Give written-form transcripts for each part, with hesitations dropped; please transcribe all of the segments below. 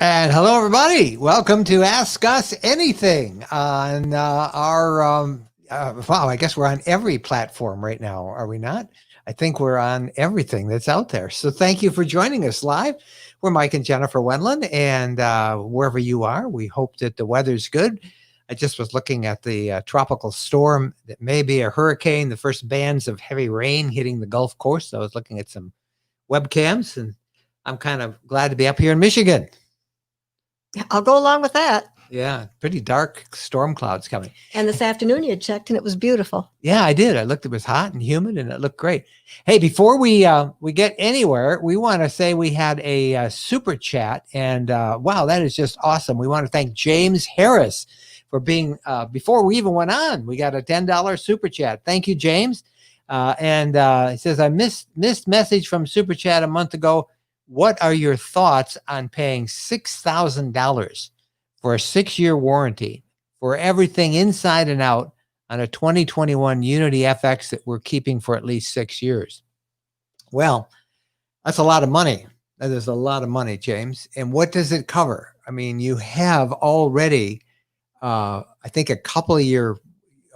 And hello, everybody. Welcome to Ask Us Anything on wow, I guess we're on every platform right now, are we not? I think we're on everything that's out there. So thank you for joining us live. We're Mike and Jennifer Wendland, and wherever you are, we hope that the weather's good. I just was looking at the tropical storm that may be a hurricane, the first bands of heavy rain hitting the Gulf Coast. So I was looking at some webcams, and I'm kind of glad to be up here in Michigan. I'll go along with that. Yeah, pretty dark storm clouds coming. And this afternoon you had checked and it was beautiful. Yeah, I did. I looked, it was hot and humid and it looked great. Hey, before we get anywhere, we want to say we had a super chat, and wow, that is just awesome. We want to thank James Harris for being, before we even went on, we got a $10 super chat. Thank you, James. And he says, I missed message from super chat a month ago. What are your thoughts on paying $6,000 for a 6-year warranty for everything inside and out on a 2021 Unity FX that we're keeping for at least 6 years? Well, that's a lot of money. That is a lot of money, James. And what does it cover? I mean, you have already, I think, a couple of year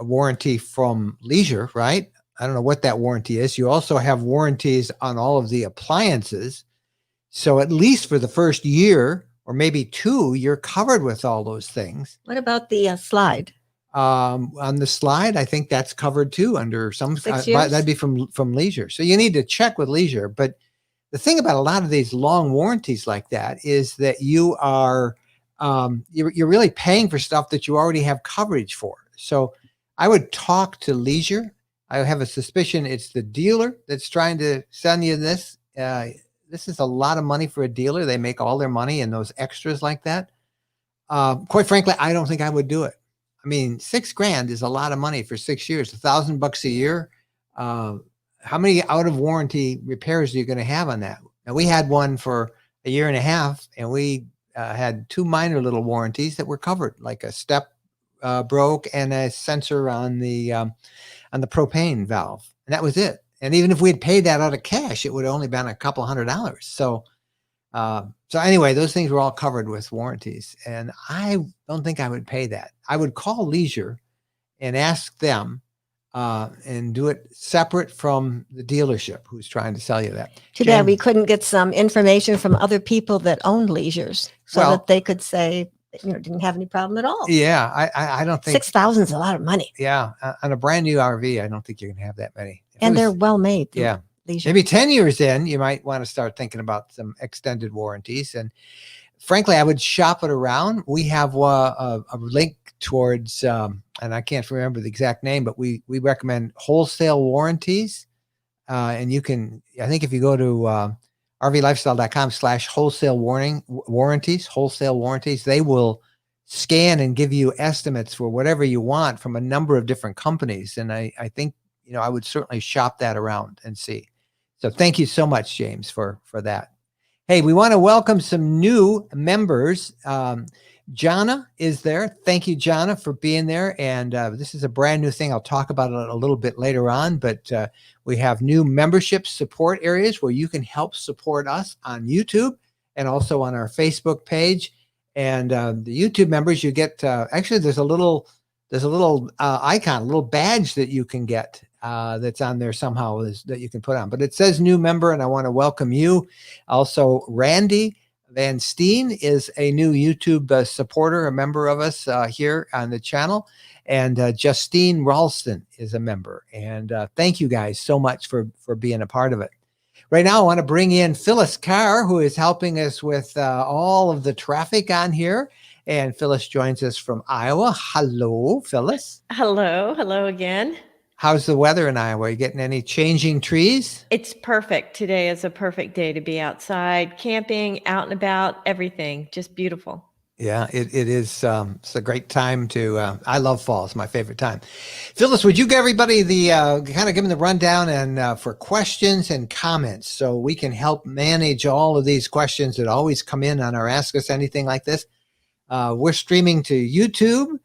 warranty from Leisure, right? I don't know what that warranty is. You also have warranties on all of the appliances. So at least for the first year or maybe 2, you're covered with all those things. What about the slide? On the slide, I think that's covered too under some, 6 years? that'd be from Leisure. So you need to check with Leisure. But the thing about a lot of these long warranties like that is that you are, you're really paying for stuff that you already have coverage for. So I would talk to Leisure. I have a suspicion it's the dealer that's trying to send you this. This is a lot of money for a dealer. They make all their money in those extras like that. Quite frankly, I don't think I would do it. I mean, $6,000 is a lot of money for 6 years, $1,000 a year. How many out of warranty repairs are you going to have on that? Now, we had one for a year and a half, and we had 2 minor little warranties that were covered, like a step broke and a sensor on the propane valve, and that was it. And even if we had paid that out of cash, it would have only been a couple $100. So, so anyway, those things were all covered with warranties, and I don't think I would pay that. I would call Leisure and ask them, and do it separate from the dealership who's trying to sell you that. Too bad we couldn't get some information from other people that owned Leisures so that they could say, didn't have any problem at all. Yeah, I don't think 6,000 is a lot of money. Yeah, on a brand new RV, I don't think you can have that many. And they're well made. Yeah. Leisure. Maybe 10 years in, you might want to start thinking about some extended warranties. And frankly, I would shop it around. We have a link towards, and I can't remember the exact name, but we recommend wholesale warranties. And you can, I think if you go to rvlifestyle.com/wholesale warranties, they will scan and give you estimates for whatever you want from a number of different companies. And I think, I would certainly shop that around and see. So thank you so much, James, for that. Hey, we want to welcome some new members. Jana is there. Thank you, Jana, for being there. And this is a brand new thing. I'll talk about it a little bit later on, but we have new membership support areas where you can help support us on YouTube and also on our Facebook page. And the YouTube members, you get, actually there's a little icon, a little badge that you can get that's on there somehow that you can put on, but it says new member, and I want to welcome you. Also, Randy Van Steen is a new YouTube supporter, a member of us here on the channel, and Justine Ralston is a member. And thank you guys so much for being a part of it. Right now, I want to bring in Phyllis Carr, who is helping us with all of the traffic on here. And Phyllis joins us from Iowa. Hello, Phyllis. Hello. Hello again. How's the weather in Iowa? Are you getting any changing trees? It's perfect. Today is a perfect day to be outside, camping, out and about, everything. Just beautiful. Yeah, it is. It's a great time to, I love fall. It's my favorite time. Phyllis, would you give everybody the, kind of give them the rundown and for questions and comments so we can help manage all of these questions that always come in on our Ask Us Anything like this. We're streaming to YouTube.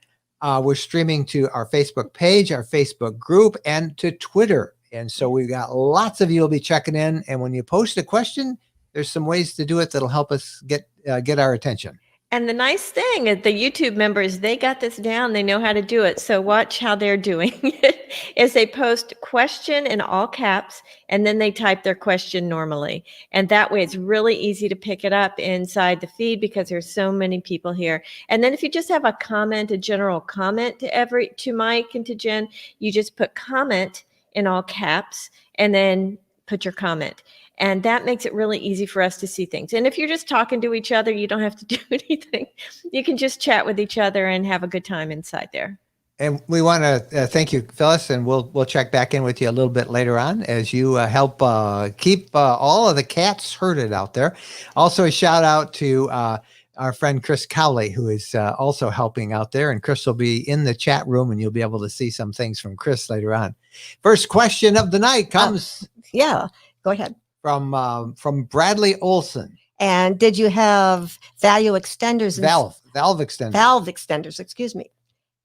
We're streaming to our Facebook page, our Facebook group, and to Twitter. And so we've got lots of you will be checking in. And when you post a question, there's some ways to do it that'll help us get get our attention. And the nice thing is the YouTube members, they got this down. They know how to do it. So watch how they're doing it is they post question in all caps, and then they type their question normally. And that way it's really easy to pick it up inside the feed because there's so many people here. And then if you just have a comment, a general comment to Mike and to Jen, you just put comment in all caps and then put your comment. And that makes it really easy for us to see things. And if you're just talking to each other, you don't have to do anything. You can just chat with each other and have a good time inside there. And we want to thank you, Phyllis, and we'll check back in with you a little bit later on as you help keep all of the cats herded out there. Also, a shout out to our friend Chris Cowley, who is also helping out there. And Chris will be in the chat room, and you'll be able to see some things from Chris later on. First question of the night comes yeah, go ahead. From Bradley Olson. And did you have value extenders? Valve extenders. Valve extenders, excuse me.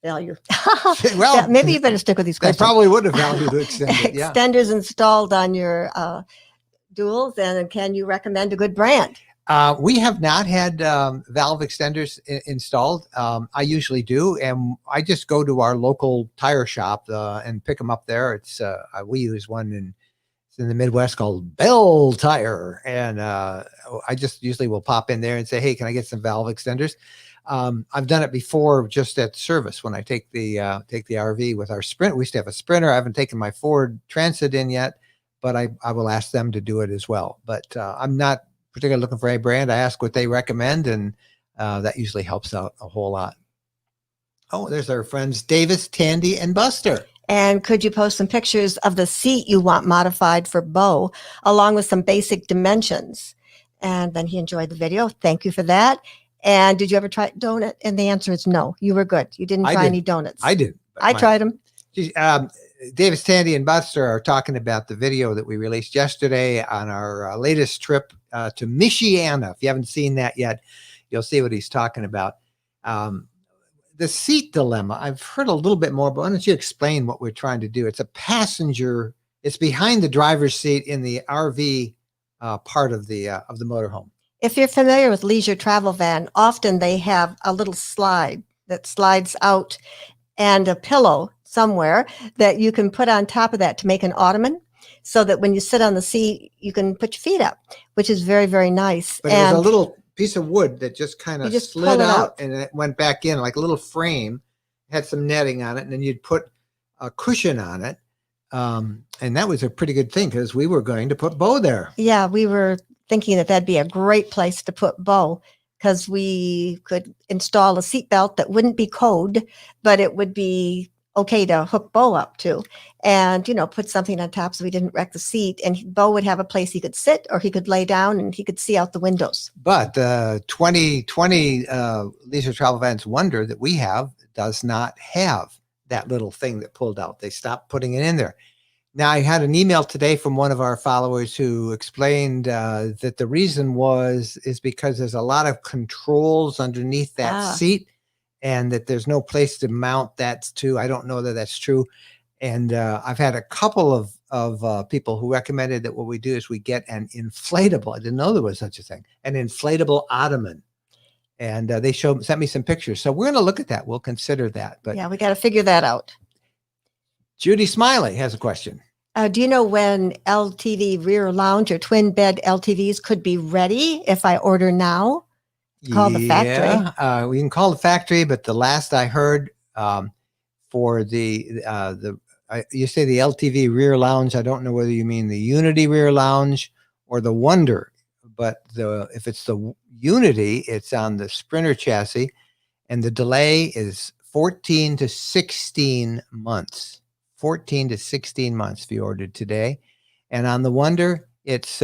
Value. Well, maybe you better stick with these they questions. probably would have value extended. Yeah. Extenders installed on your duals, and can you recommend a good brand? We have not had valve extenders installed. I usually do, and I just go to our local tire shop and pick them up there. It's we use one in the Midwest called Bell Tire, and I just usually will pop in there and say, hey, can I get some valve extenders? I've done it before just at service when I take the RV with our Sprint. We used to have a Sprinter. I haven't taken my Ford Transit in yet, but I will ask them to do it as well. But I'm not particularly looking for a brand. I ask what they recommend, and that usually helps out a whole lot. Oh, there's our friends Davis, Tandy, and Buster. And could you post some pictures of the seat you want modified for Bo, along with some basic dimensions? And then he enjoyed the video. Thank you for that. And did you ever try donut? And the answer is no. You were good. You didn't try any donuts. I did. I tried them. Davis, Tandy, and Buster are talking about the video that we released yesterday on our latest trip to Michiana. If you haven't seen that yet, you'll see what he's talking about. The seat dilemma, I've heard a little bit more, but why don't you explain what we're trying to do? It's a passenger, it's behind the driver's seat in the RV part of the motorhome. If you're familiar with leisure travel van, often they have a little slide that slides out and a pillow somewhere that you can put on top of that to make an ottoman, so that when you sit on the seat, you can put your feet up, which is very, very nice. But it was a little piece of wood that just kind of slid out and it went back in like a little frame, had some netting on it, and then you'd put a cushion on it. And that was a pretty good thing because we were going to put Bo there. Yeah, we were thinking that that'd be a great place to put Bo, because we could install a seatbelt that wouldn't be code, but it would be okay to hook Bo up to, and, put something on top so we didn't wreck the seat. And Bo would have a place he could sit, or he could lay down and he could see out the windows. But 2020 Leisure Travel Vans Wonder that we have does not have that little thing that pulled out. They stopped putting it in there. Now, I had an email today from one of our followers who explained that the reason is because there's a lot of controls underneath that seat, and that there's no place to mount that to. I don't know that that's true. And I've had a couple of people who recommended that what we do is we get an inflatable. I didn't know there was such a thing, an inflatable ottoman. And they sent me some pictures. So we're going to look at that. We'll consider that. But yeah, we got to figure that out. Judy Smiley has a question. Do you know when LTV rear lounge or twin bed LTVs could be ready if I order now? Call the factory. We can call the factory, but the last I heard for you say the LTV rear lounge. I don't know whether you mean the Unity rear lounge or the Wonder, but if it's the Unity, it's on the Sprinter chassis, and the delay is 14 to 16 months. 14 to 16 months if you ordered today. And on the Wonder, it's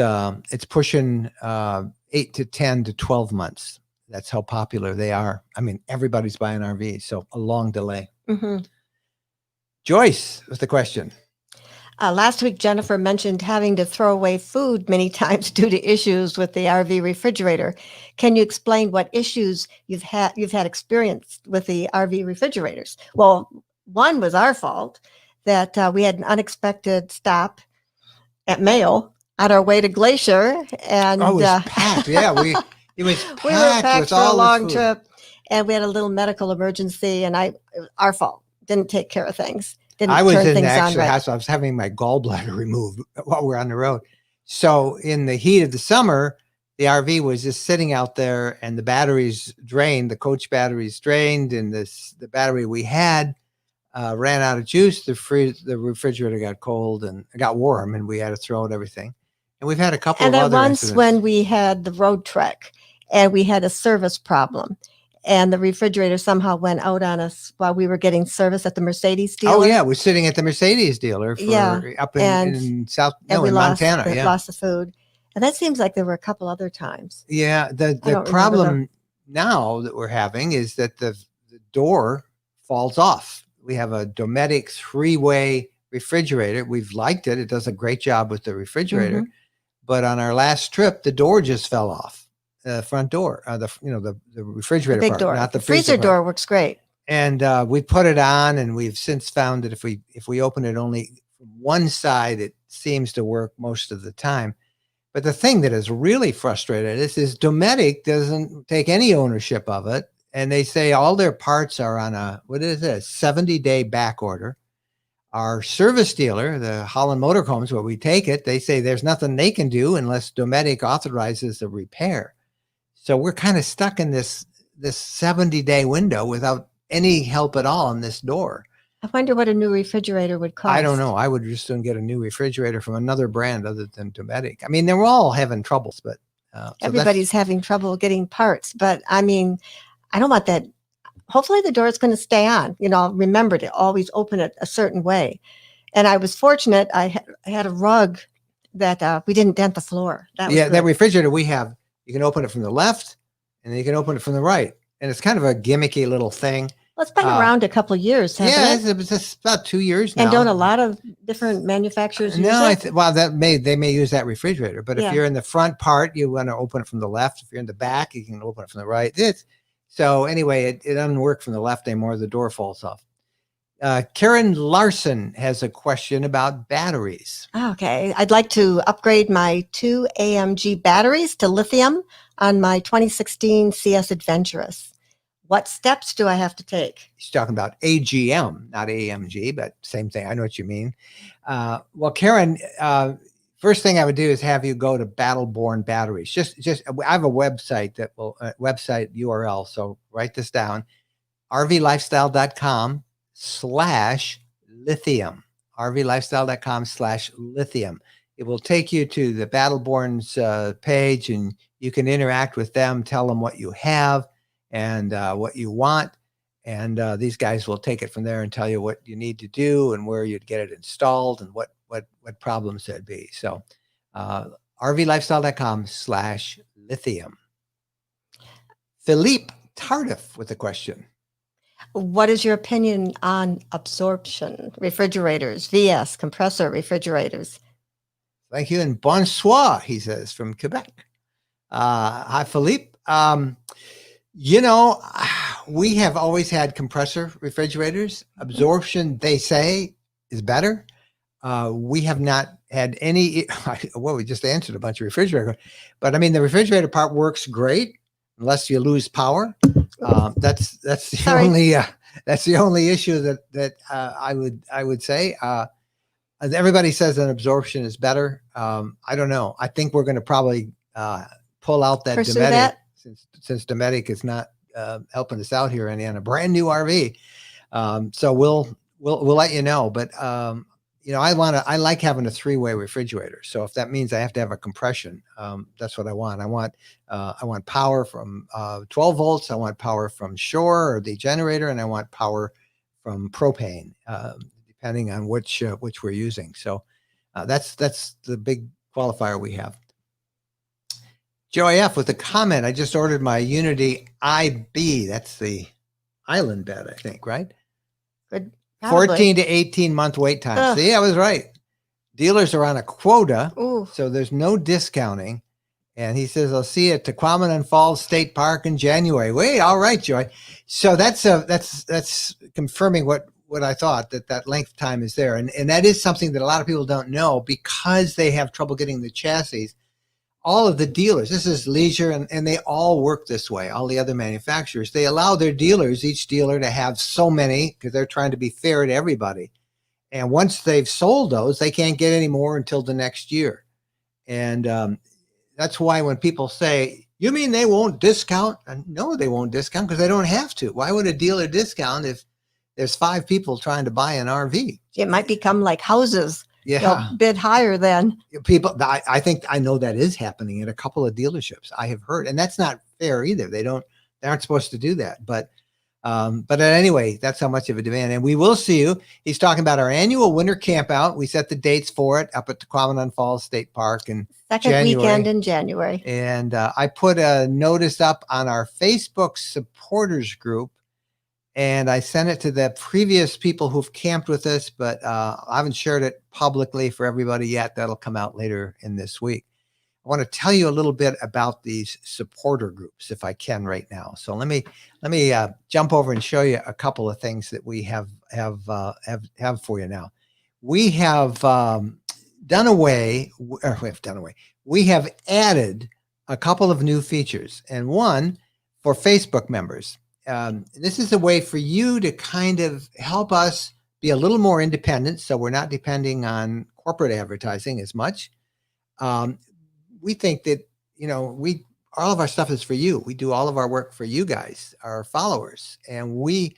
pushing 8 to 10 to 12 months. That's how popular they are. I mean, everybody's buying RVs, so a long delay. Mm-hmm. Joyce with the question. Last week, Jennifer mentioned having to throw away food many times due to issues with the RV refrigerator. Can you explain what issues you've had experienced with the RV refrigerators? Well, one was our fault, that we had an unexpected stop at Mayo on our way to Glacier, and it was packed. Yeah, It was We were packed packed with for a all the long food. trip, and we had a little medical emergency, and our fault. Didn't take care of things. Didn't I was turn in the things on actual right. house. I was having my gallbladder removed while we're on the road. So in the heat of the summer, the RV was just sitting out there, and the batteries drained. The coach batteries drained, and the battery we had ran out of juice. The refrigerator got cold and it got warm, and we had to throw out everything. And we've had a couple And of then other once incidents. when we had the road trek, and we had a service problem, and the refrigerator somehow went out on us while we were getting service at the Mercedes dealer. Oh yeah, we're sitting at the Mercedes dealer for up in South and we in Montana. lost the food. And that seems like there were a couple other times. Yeah, the don't problem remember now that we're having is that the door falls off. We have a Dometic 3-way refrigerator. We've liked it. It does a great job with the refrigerator. But on our last trip, the door just fell off. The front door, the refrigerator The big part, door. not the freezer part. door works great. And we put it on, and we've since found that if we open it only from one side, it seems to work most of the time. But the thing that has really frustrated us is Dometic doesn't take any ownership of it. And they say all their parts are on a 70-day back order. Our service dealer, the Holland Motorcombs, where we take it, they say there's nothing they can do unless Dometic authorizes the repair. So we're kind of stuck in this 70-day window without any help at all on this door. I wonder what a new refrigerator would cost. I don't know. I would just soon get a new refrigerator from another brand other than Dometic. I mean, they're all having troubles, but so everybody's having trouble getting parts. But I mean, I don't want that. Hopefully the door is going to stay on. I'll remember to always open it a certain way. And I was fortunate. I had a rug that we didn't dent the floor. That refrigerator we have, you can open it from the left and then you can open it from the right. And it's kind of a gimmicky little thing. Well, it's been around a couple of years, hasn't it? It's about 2 years now. And don't a lot of different manufacturers use it? They may use that refrigerator. But if you're in the front part, you want to open it from the left. If you're in the back, you can open it from the right. So anyway, it doesn't work from the left anymore. The door falls off. Karen Larson has a question about batteries. Okay. I'd like to upgrade my 2 AMG batteries to lithium on my 2016 CS Adventurous. What steps do I have to take? She's talking about AGM, not AMG, but same thing. I know what you mean. Well, Karen, first thing I would do is have you go to Battleborn Batteries. Just I have a website website URL. So write this down: rvlifestyle.com/lithium. rvlifestyle.com/lithium. It will take you to the Battleborn's page, and you can interact with them, tell them what you have and what you want. And these guys will take it from there and tell you what you need to do and where you'd get it installed and what problems there'd be. So rvlifestyle.com/lithium. Philippe Tardif with a question. What is your opinion on absorption refrigerators, VS, compressor refrigerators? Thank you. And bonsoir, he says, from Quebec. Hi, Philippe. We have always had compressor refrigerators. Absorption, they say, is better. We have not had any. Well, we just answered a bunch of refrigerator, but I mean, the refrigerator part works great unless you lose power. That's the only issue that I would say. Everybody says that absorption is better. I don't know. I think we're going to probably pull out that Dometic since Dometic is not helping us out here on a brand new RV. So we'll let you know. But I like having a 3-way refrigerator. So if that means I have to have a compression, that's what I want. I want power from 12 volts. I want power from Shore or the generator, and I want power from propane, depending on which we're using. So that's the big qualifier we have. Joey F with a comment. I just ordered my Unity IB. That's the island bed, I think, right? Good. Probably. 14 to 18 month wait time. See, I was right. Dealers are on a quota, so there's no discounting. And he says, I'll see you at Tequamanon Falls State Park in January. Wait, all right, Joy. So that's confirming what I thought, that length time is there. And that is something that a lot of people don't know because they have trouble getting the chassis. all of the dealers, this is Leisure, and they all work this way. All the other manufacturers, they allow their dealers, each dealer, to have so many because they're trying to be fair to everybody. And once they've sold those, they can't get any more until the next year. And that's why when people say, you mean they won't discount? No, they won't discount because they don't have to. Why would a dealer discount if there's 5 people trying to buy an RV? It might become like houses. Yeah. They'll bid higher then. People, I think I know that is happening at a couple of dealerships. I have heard, and that's not fair either. They aren't supposed to do that. But anyway, that's how much of a demand. And we will see you. He's talking about our annual winter camp out. We set the dates for it up at the Quamannon Falls State Park in Second weekend in January. And I put a notice up on our Facebook supporters group. And I sent it to the previous people who've camped with us, but I haven't shared it publicly for everybody yet. That'll come out later in this week. I want to tell you a little bit about these supporter groups, if I can, right now. So let me jump over and show you a couple of things that we have for you now. We have done away. We have added a couple of new features, and one for Facebook members. This is a way for you to kind of help us be a little more independent, so we're not depending on corporate advertising as much. We think that, all of our stuff is for you. We do all of our work for you guys, our followers, and we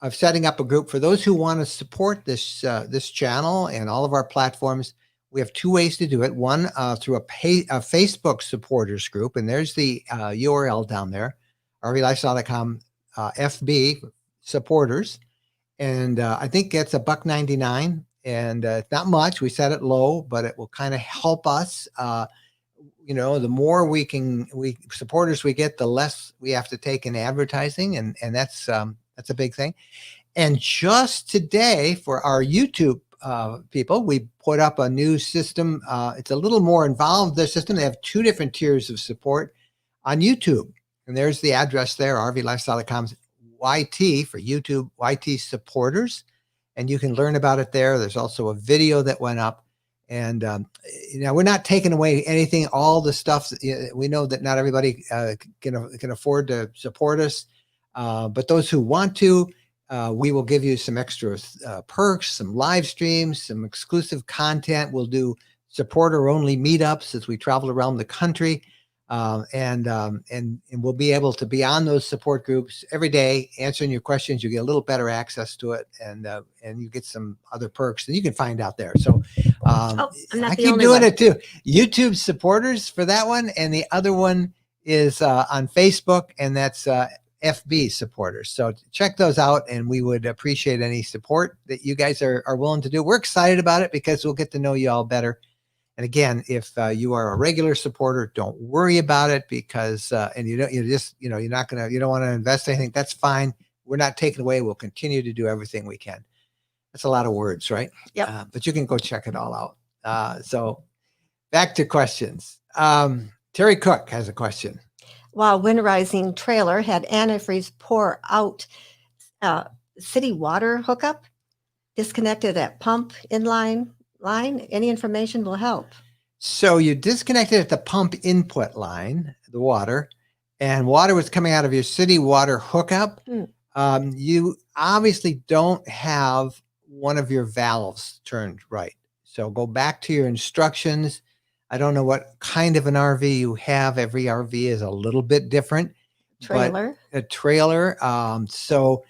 are setting up a group for those who want to support this channel and all of our platforms. We have 2 ways to do it. One, through a Facebook supporters group, and there's the URL down there, rvlifestyle.com. FB supporters, and I think it's $1.99, and it's not much. We set it low, but it will kind of help us. The more supporters we get, the less we have to take in advertising, and that's a big thing. And just today, for our YouTube people, we put up a new system. It's a little more involved. The system, they have 2 different tiers of support on YouTube. And there's the address there, rvlifestyle.com YT for YouTube YT supporters. And you can learn about it there. There's also a video that went up. And, we're not taking away anything, all the stuff. We know that not everybody can afford to support us. But those who want to, we will give you some extra perks, some live streams, some exclusive content. We'll do supporter-only meetups as we travel around the country. And we'll be able to be on those support groups every day, answering your questions. You get a little better access to it, and you get some other perks that you can find out there. So I keep doing it too. YouTube supporters for that one, and the other one is on Facebook, and that's FB supporters. So check those out, and we would appreciate any support that you guys are willing to do. We're excited about it because we'll get to know you all better. And again, if you are a regular supporter, don't worry about it because, and you don't want to invest anything. That's fine. We're not taking away. We'll continue to do everything we can. That's a lot of words, right? Yep. But you can go check it all out. So back to questions. Terry Cook has a question. While winterizing trailer had antifreeze pour out city water hookup, disconnected at pump inline line. Any information will help. So you disconnected at the pump input line, the water, and water was coming out of your city water hookup. You obviously don't have one of your valves turned right. So go back to your instructions. I don't know what kind of an RV you have. Every RV is a little bit different. Trailer. A trailer. So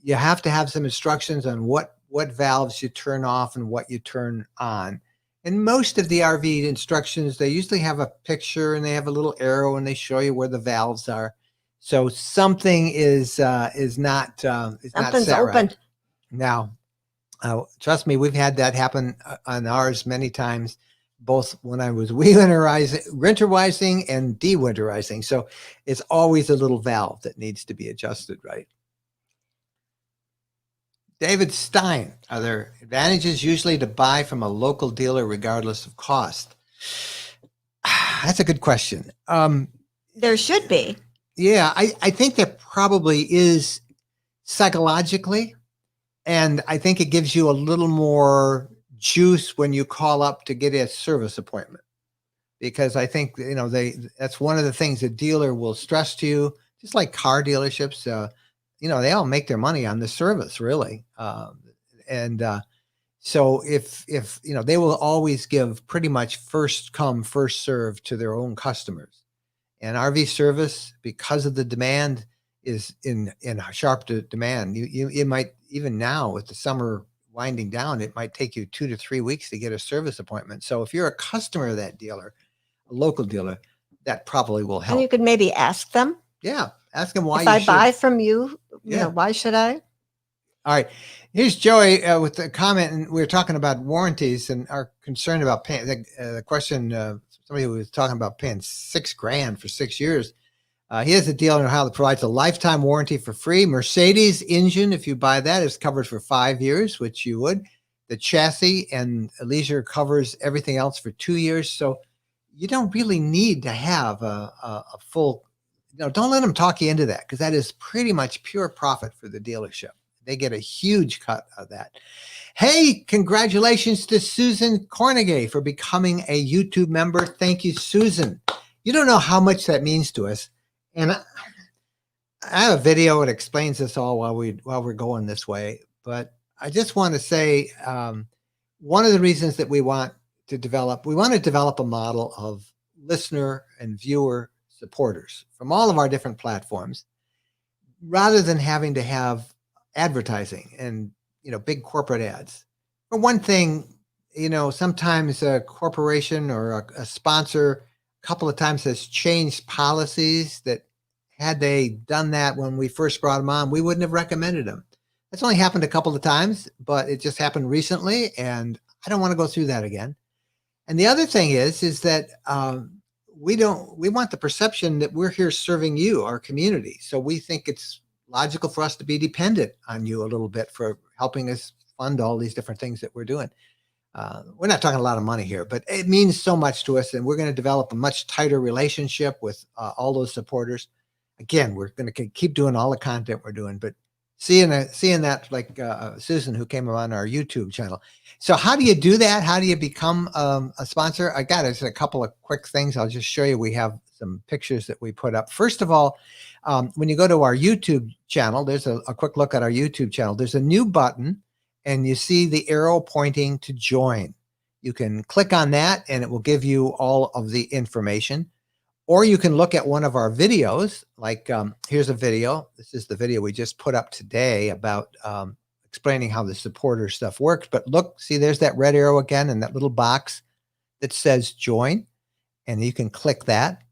you have to have some instructions on what valves you turn off and what you turn on. And most of the RV instructions, they usually have a picture and they have a little arrow and they show you where the valves are. So something is not Something's set open. right. Now, trust me, we've had that happen on ours many times, both when I was winterizing and de-winterizing. So it's always a little valve that needs to be adjusted right. David Stein, are there advantages usually to buy from a local dealer regardless of cost? That's a good question. There should be. Yeah, I think there probably is psychologically. And I think it gives you a little more juice when you call up to get a service appointment. because I think, that's one of the things a dealer will stress to you, just like car dealerships. They all make their money on the service, really. So if they will always give pretty much first come, first serve to their own customers. And RV service, because of the demand, is in sharp demand. You might, even now with the summer winding down, it might take you 2 to 3 weeks to get a service appointment. So if you're a customer of that dealer, a local dealer, that probably will help. And you could maybe ask them. Yeah, ask them why if you I should buy from you, why should I? All right. Here's Joey with the comment, and we were talking about warranties and our concern about paying the question. Somebody was talking about paying $6,000 for 6 years. He has a deal in Ohio that provides a lifetime warranty for free. Mercedes engine, if you buy that, is covered for 5 years, which you would. The chassis and leisure covers everything else for 2 years. So you don't really need to have a full. Don't let them talk you into that, because that is pretty much pure profit for the dealership. They get a huge cut of that. Hey, congratulations to Susan Cornegay for becoming a YouTube member. Thank you, Susan. You don't know how much that means to us. And I have a video that explains this all while we're going this way. But I just want to say, one of the reasons that we want to develop a model of listener and viewer supporters from all of our different platforms, rather than having to have advertising and big corporate ads. For one thing, sometimes a corporation or a sponsor a couple of times has changed policies that, had they done that when we first brought them on, we wouldn't have recommended them. That's only happened a couple of times, but it just happened recently, and I don't want to go through that again. And the other thing is that we want the perception that we're here serving you, our community. So we think it's logical for us to be dependent on you a little bit for helping us fund all these different things that we're doing. We're not talking a lot of money here, but it means so much to us, and we're going to develop a much tighter relationship with all those supporters. Again, we're going to keep doing all the content we're doing, but seeing that, like Susan, who came on our YouTube channel. So how do you do that? How do you become a sponsor? I got a couple of quick things. I'll just show you. We have some pictures that we put up. First of all, when you go to our YouTube channel, there's a quick look at our YouTube channel. There's a new button, and you see the arrow pointing to join. You can click on that, and it will give you all of the information. Or you can look at one of our videos, like here's a video. This is the video we just put up today about explaining how the supporter stuff works. But look, see, there's that red arrow again and that little box that says join, and you can click that.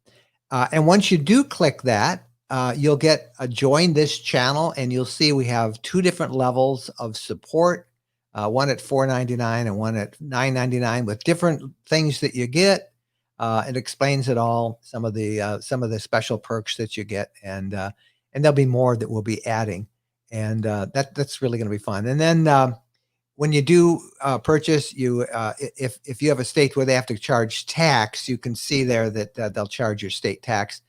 And once you do click that, you'll get a join this channel, and you'll see we have 2 different levels of support, one at $4.99 and one at $9.99, with different things that you get. It explains it all, some of the special perks that you get, and there'll be more that we'll be adding, and that's really going to be fun. And then when you do purchase, if you have a state where they have to charge tax, you can see there that they'll charge your state tax,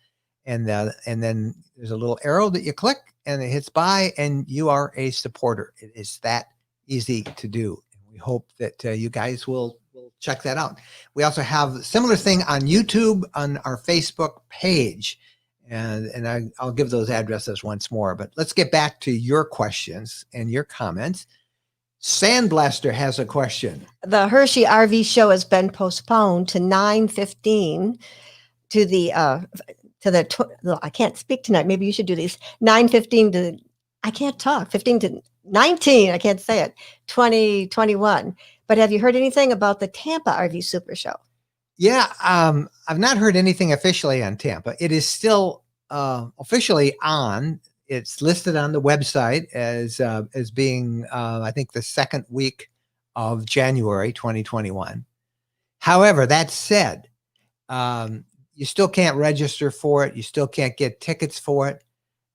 and then there's a little arrow that you click, and it hits buy, and you are a supporter. It is that easy to do. We hope that you guys will check that out. We also have a similar thing on YouTube, on our Facebook page, and I'll give those addresses once more. But let's get back to your questions and your comments. Sandblaster has a question. The Hershey RV show has been postponed to 9:15 to the I can't speak tonight. Maybe you should do these. 9:15 to, I can't talk, 15 to 19, I can't say it, 2021. But have you heard anything about the Tampa RV Super Show? Yeah, I've not heard anything officially on Tampa. It is still officially on. It's listed on the website as being, I think, the second week of January 2021. However, that said, you still can't register for it. You still can't get tickets for it.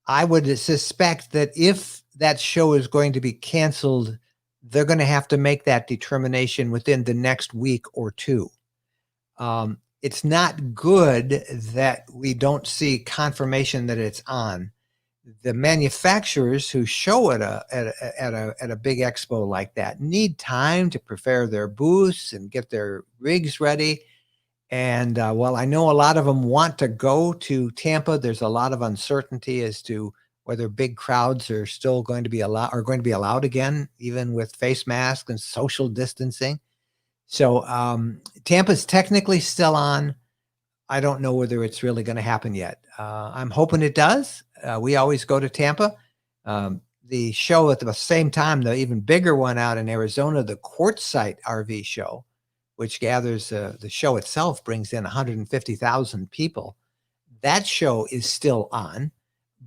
I would suspect that if that show is going to be canceled, they're going to have to make that determination within the next week or 2. It's not good that we don't see confirmation that it's on. The manufacturers who show at a big expo like that need time to prepare their booths and get their rigs ready. And well, I know a lot of them want to go to Tampa. There's a lot of uncertainty as to whether big crowds are still going to be allowed again, even with face masks and social distancing. So Tampa's technically still on. I don't know whether it's really going to happen yet. I'm hoping it does. We always go to Tampa. The show at the same time, the even bigger one out in Arizona, the Quartzsite RV show, which gathers the show itself brings in 150,000 people. That show is still on,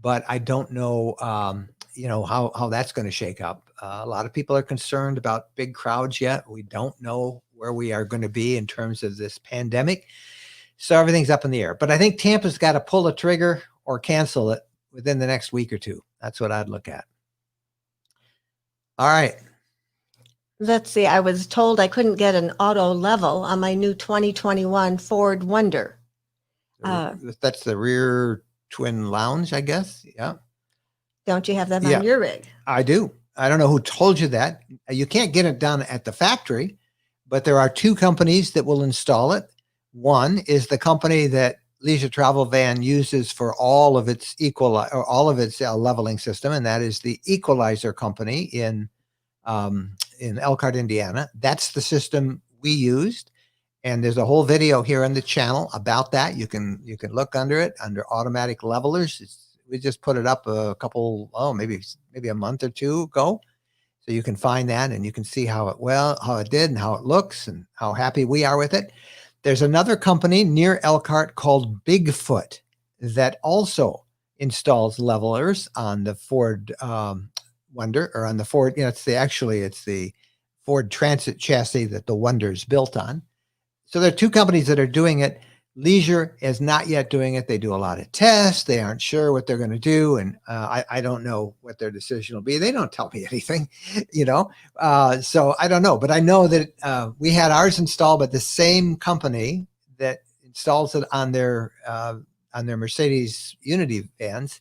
but I don't know, how that's going to shake up. A lot of people are concerned about big crowds yet. We don't know where we are going to be in terms of this pandemic. So everything's up in the air. But I think Tampa's got to pull the trigger or cancel it within the next week or two. That's what I'd look at. All right. Let's see. I was told I couldn't get an auto level on my new 2021 Ford Wonder. That's the rear twin lounge, I guess. Yeah. Don't you have that Yeah. on your rig? I do. I don't know who told you that. You can't get it done at the factory, but there are two companies that will install it. One is the company that Leisure Travel Van uses for all of its leveling system, and that is the Equalizer company in Elkhart, Indiana. That's the system we used, and there's a whole video here on the channel about that. You can look under it under automatic levelers. We just put it up maybe a month or two ago, so you can find that and you can see how it did and how it looks and how happy we are with it. There's another company near Elkhart called Bigfoot that also installs levelers on the Ford Wonder, or on the Ford. It's the Ford Transit chassis that the Wonder is built on. So there are two companies that are doing it. Leisure is not yet doing it. They do a lot of tests. They aren't sure what they're going to do, and I don't know what their decision will be. They don't tell me anything, so I don't know. But I know that we had ours installed by the same company that installs it on their Mercedes Unity vans,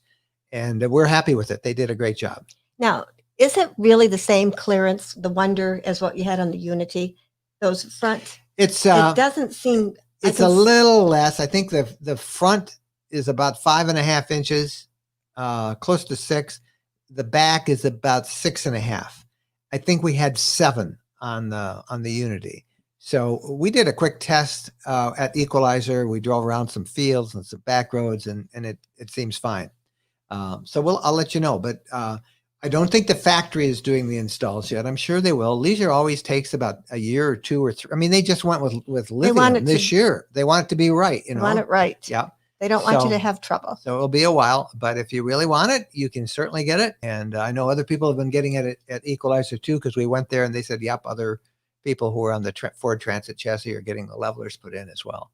and we're happy with it. They did a great job. Now, is it really the same clearance, the Wonder, as what you had on the Unity? Those front? It doesn't seem. It's a little less. I think the front is about 5.5 inches, close to 6. The back is about 6.5. I think we had 7 on the Unity. So we did a quick test at Equalizer. We drove around some fields and some back roads, and it seems fine. So I'll let you know. But I don't think the factory is doing the installs yet. I'm sure they will. Leisure always takes about a year or 2 or 3. I mean, they just went with lithium this year. They want it to be right. They want it right. Yeah. They don't want you to have trouble. So it'll be a while, but if you really want it, you can certainly get it. And I know other people have been getting it at Equalizer too, because we went there and they said, yep, other people who are on the Ford Transit chassis are getting the levelers put in as well.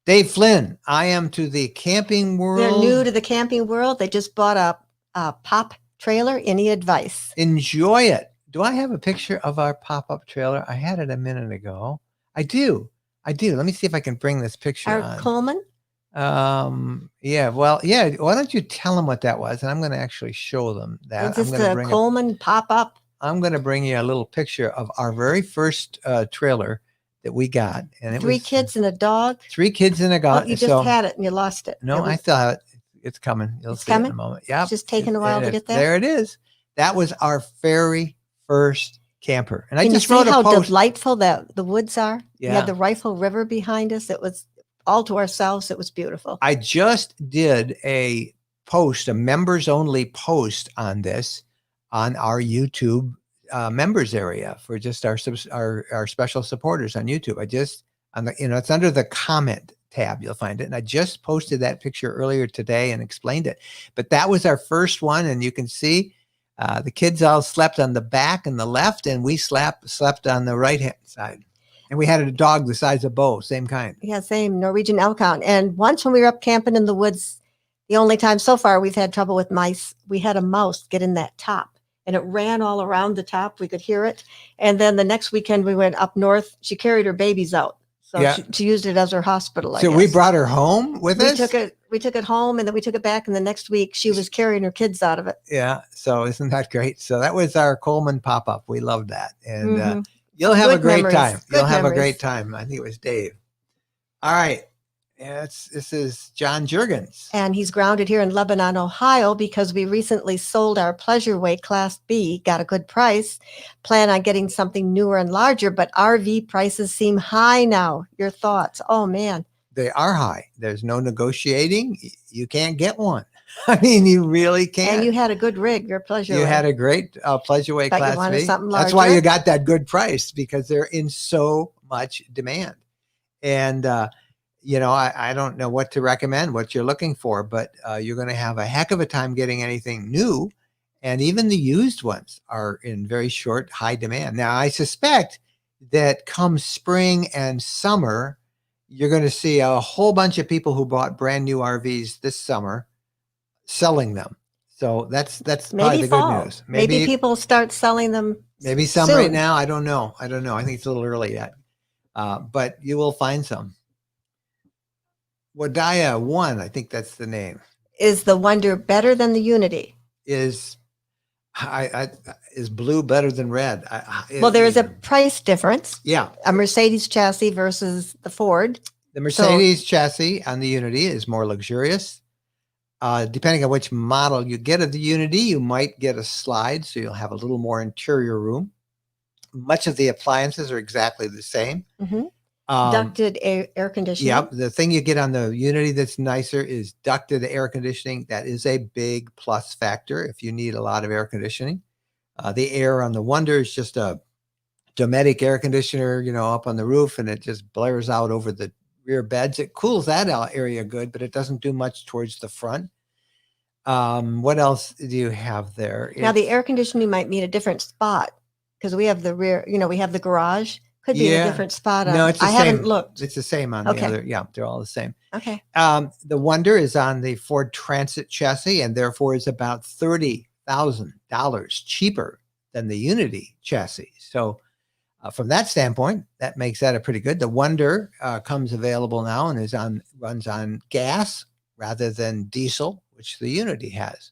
Dave Flynn, I am to the camping world. They're new to the camping world. They just bought a pop trailer. Any advice? Enjoy it. Do I have a picture of our pop-up trailer? I had it a minute ago. I do. Let me see if I can bring this picture on. Coleman? Yeah. Well, yeah. Why don't you tell them what that was? And I'm going to actually show them that. Is this the Coleman pop-up? I'm going to bring you a little picture of our very first trailer that we got. And it was 3 kids and a dog? 3 kids and a dog. Oh, you just had it and you lost it. No, I thought it's coming. You'll see it in a moment. Yeah. It's just taking a while to get there. There it is. That was our very first camper. And I Can just you see wrote a how post. Delightful the woods are? Yeah. We had the Rifle River behind us. It was all to ourselves. It was beautiful. I just did a members only post on this on our YouTube members area for just our special supporters on YouTube. It's under the comment tab. You'll find it. And I just posted that picture earlier today and explained it. But that was our first one. And you can see the kids all slept on the back and the left, and we slept on the right-hand side. And we had a dog the size of Bo, same kind. Yeah, same Norwegian elk hound. And once when we were up camping in the woods, the only time so far we've had trouble with mice, we had a mouse get in that top. And it ran all around the top. We could hear it. And then the next weekend we went up north. She carried her babies out. So yeah. she used it as her hospital. So we brought her home with us? We took it home, and then we took it back. And the next week she was carrying her kids out of it. Yeah. So isn't that great? So that was our Coleman pop-up. We loved that. And you'll have a great time. You'll have a great time. I think it was Dave. All right. Yeah, this is John Jurgens. And he's grounded here in Lebanon, Ohio, because we recently sold our Pleasureway Class B, got a good price, plan on getting something newer and larger, but RV prices seem high now. Your thoughts? Oh, man. They are high. There's no negotiating. You can't get one. I mean, you really can't. And you had a good rig, your Pleasureway. You had a great Pleasureway But you Class wanted B. something That's why larger? you got that good price, because they're in so much demand. And, I don't know what to recommend, what you're looking for, but you're going to have a heck of a time getting anything new. And even the used ones are in very short, high demand. Now, I suspect that come spring and summer, you're going to see a whole bunch of people who bought brand new RVs this summer selling them. So that's probably Maybe the fall. good news. Maybe people start selling them. Maybe some soon. right now. I don't know. I think it's a little early yet. But you will find some. Wadaya 1, I think that's the name. Is the Wonder better than the Unity? Is blue better than red? Well, there is a price difference. Yeah. A Mercedes chassis versus the Ford. The Mercedes chassis on the Unity is more luxurious. Depending on which model you get of the Unity, you might get a slide, so you'll have a little more interior room. Much of the appliances are exactly the same. Mm-hmm. Ducted air conditioning. Yep. The thing you get on the Unity that's nicer is ducted air conditioning. That is a big plus factor if you need a lot of air conditioning. The air on the Wonder is just a Dometic air conditioner, up on the roof, and it just blares out over the rear beds. It cools that area good, but it doesn't do much towards the front. What else do you have there? Now, the air conditioning might need a different spot because we have the rear, we have the garage. Could be in a different spot. No, it's the same. haven't looked. It's the same on the other. Yeah, they're all the same. Okay. The Wonder is on the Ford Transit chassis, and therefore is about $30,000 cheaper than the Unity chassis. So from that standpoint, that makes that a pretty good. The Wonder comes available now and runs on gas rather than diesel, which the Unity has.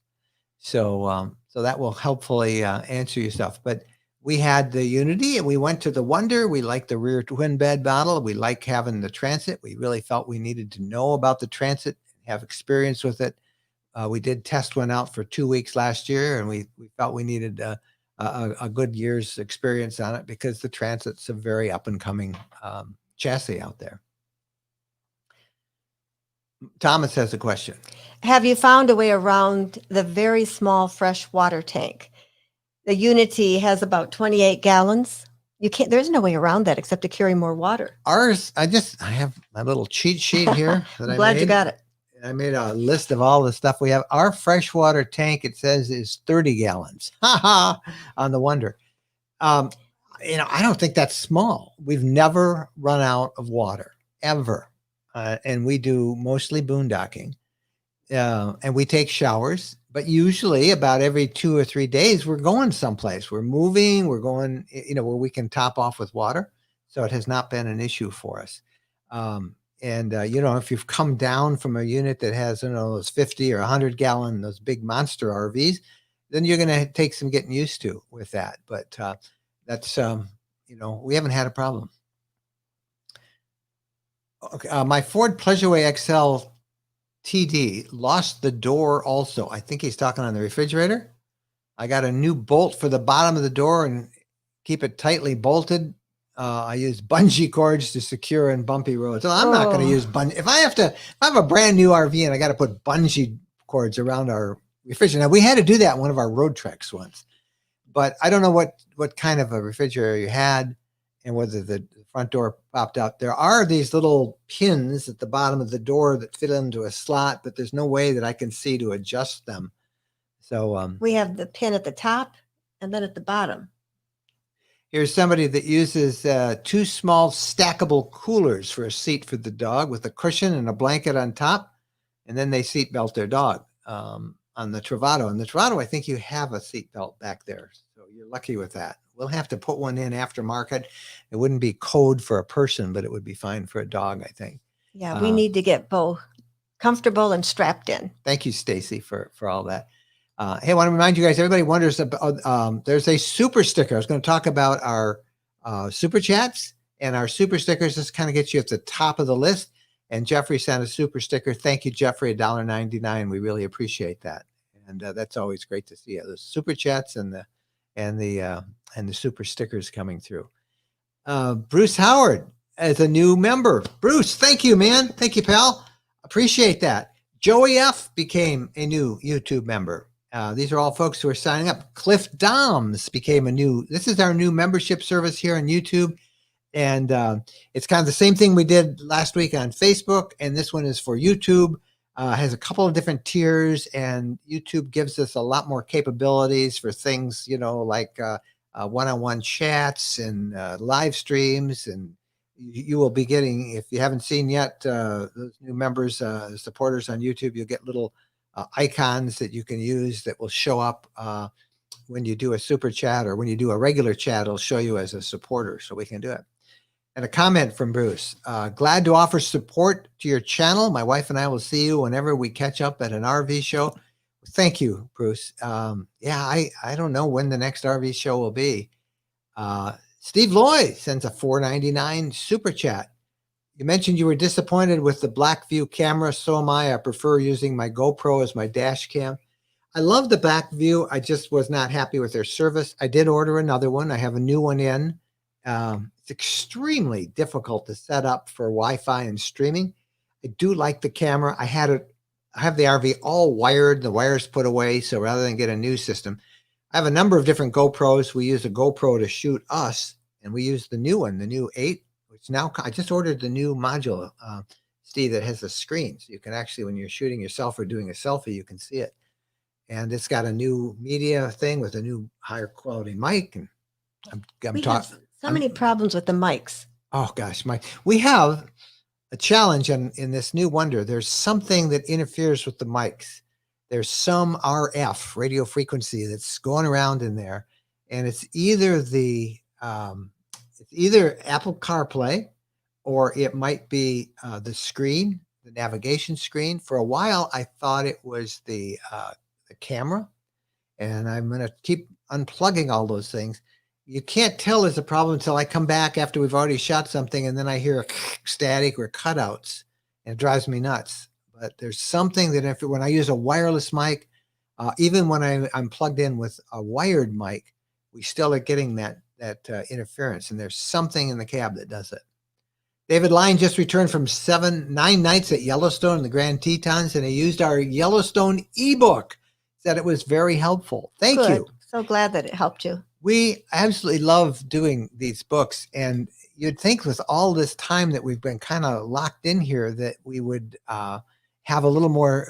So that will helpfully answer your stuff. But we had the Unity and we went to the Wonder. We like the rear twin bed model. We like having the Transit. We really felt we needed to know about the Transit, have experience with it. We did test one out for 2 weeks last year, and we felt we needed a good year's experience on it because the Transit's a very up and coming chassis out there. Thomas has a question. Have you found a way around the very small fresh water tank? The Unity has about 28 gallons. There's no way around that except to carry more water. Ours, I have my little cheat sheet here that I'm glad you got it. I made a list of all the stuff we have. Our freshwater tank, it says, is 30 gallons on the Wonder. I don't think that's small. We've never run out of water, ever. And we do mostly boondocking. And we take showers. But usually about every 2 or 3 days, we're going someplace. We're moving. We're going, where we can top off with water. So it has not been an issue for us. If you've come down from a unit that has, those 50 or 100 gallon, those big monster RVs, then you're going to take some getting used to with that. But that's, we haven't had a problem. Okay, my Ford Pleasureway XL TD lost the door also. I think he's talking on the refrigerator. I got a new bolt for the bottom of the door and keep it tightly bolted. I use bungee cords to secure in bumpy roads. So I'm not going to use bungee. If I have a brand new RV and I got to put bungee cords around our refrigerator. Now, we had to do that in one of our road treks once, but I don't know what kind of a refrigerator you had and whether the front door popped out. There are these little pins at the bottom of the door that fit into a slot, but there's no way that I can see to adjust them. So we have the pin at the top and then at the bottom. Here's somebody that uses 2 small stackable coolers for a seat for the dog with a cushion and a blanket on top. And then they seat belt their dog on the Travato. And the Travato, I think you have a seat belt back there. So you're lucky with that. We'll have to put one in aftermarket. It wouldn't be code for a person, but it would be fine for a dog, I think. Yeah, we need to get both comfortable and strapped in. Thank you, Stacy, for all that. Hey, I want to remind you guys, everybody wonders about, there's a super sticker. I was going to talk about our super chats and our super stickers. This kind of gets you at the top of the list. And Jeffrey sent a super sticker. Thank you, Jeffrey, $1.99. We really appreciate that. And that's always great to see the super chats and the super stickers coming through. Bruce Howard as a new member. Bruce, thank you, man. Thank you, pal. Appreciate that. Joey F became a new YouTube member. These are all folks who are signing up. Cliff Doms became this is our new membership service here on YouTube. And it's kind of the same thing we did last week on Facebook. And this one is for YouTube. Has a couple of different tiers, and YouTube gives us a lot more capabilities for things, like one-on-one chats and live streams. And you will be getting, if you haven't seen yet, those new members, supporters on YouTube, you'll get little icons that you can use that will show up when you do a super chat, or when you do a regular chat, it'll show you as a supporter, so we can do it. And a comment from Bruce. Glad to offer support to your channel. My wife and I will see you whenever we catch up at an RV show. Thank you, Bruce. I don't know when the next RV show will be. Steve Loy sends a $4.99 super chat. You mentioned you were disappointed with the Blackview camera. So am I. I prefer using my GoPro as my dash cam. I love the Blackview. I just was not happy with their service. I did order another one. I have a new one in. It's extremely difficult to set up for Wi-Fi and streaming. I do like the camera. I have the RV all wired, the wires put away. So rather than get a new system, I have a number of different GoPros. We use a GoPro to shoot us, and we use the new one, the new 8, which now I just ordered the new module, Steve, that has a screen. So you can actually, when you're shooting yourself or doing a selfie, you can see it. And it's got a new media thing with a new higher quality mic. And I'm talking. So many problems with the mics. Oh gosh, Mike, we have a challenge in this new Wonder. There's something that interferes with the mics. There's some RF radio frequency that's going around in there, and it's either Apple CarPlay, or it might be the screen, the navigation screen. For a while, I thought it was the camera, and I'm going to keep unplugging all those things. You can't tell there's a problem until I come back after we've already shot something, and then I hear a static or cutouts, and it drives me nuts. But there's something that when I use a wireless mic, even when I'm plugged in with a wired mic, we still are getting that interference, and there's something in the cab that does it. David Line just returned from 9 nights at Yellowstone in the Grand Tetons, and he used our Yellowstone ebook. Said it was very helpful. Thank you. So glad that it helped you. We absolutely love doing these books, and you'd think with all this time that we've been kind of locked in here that we would have a little more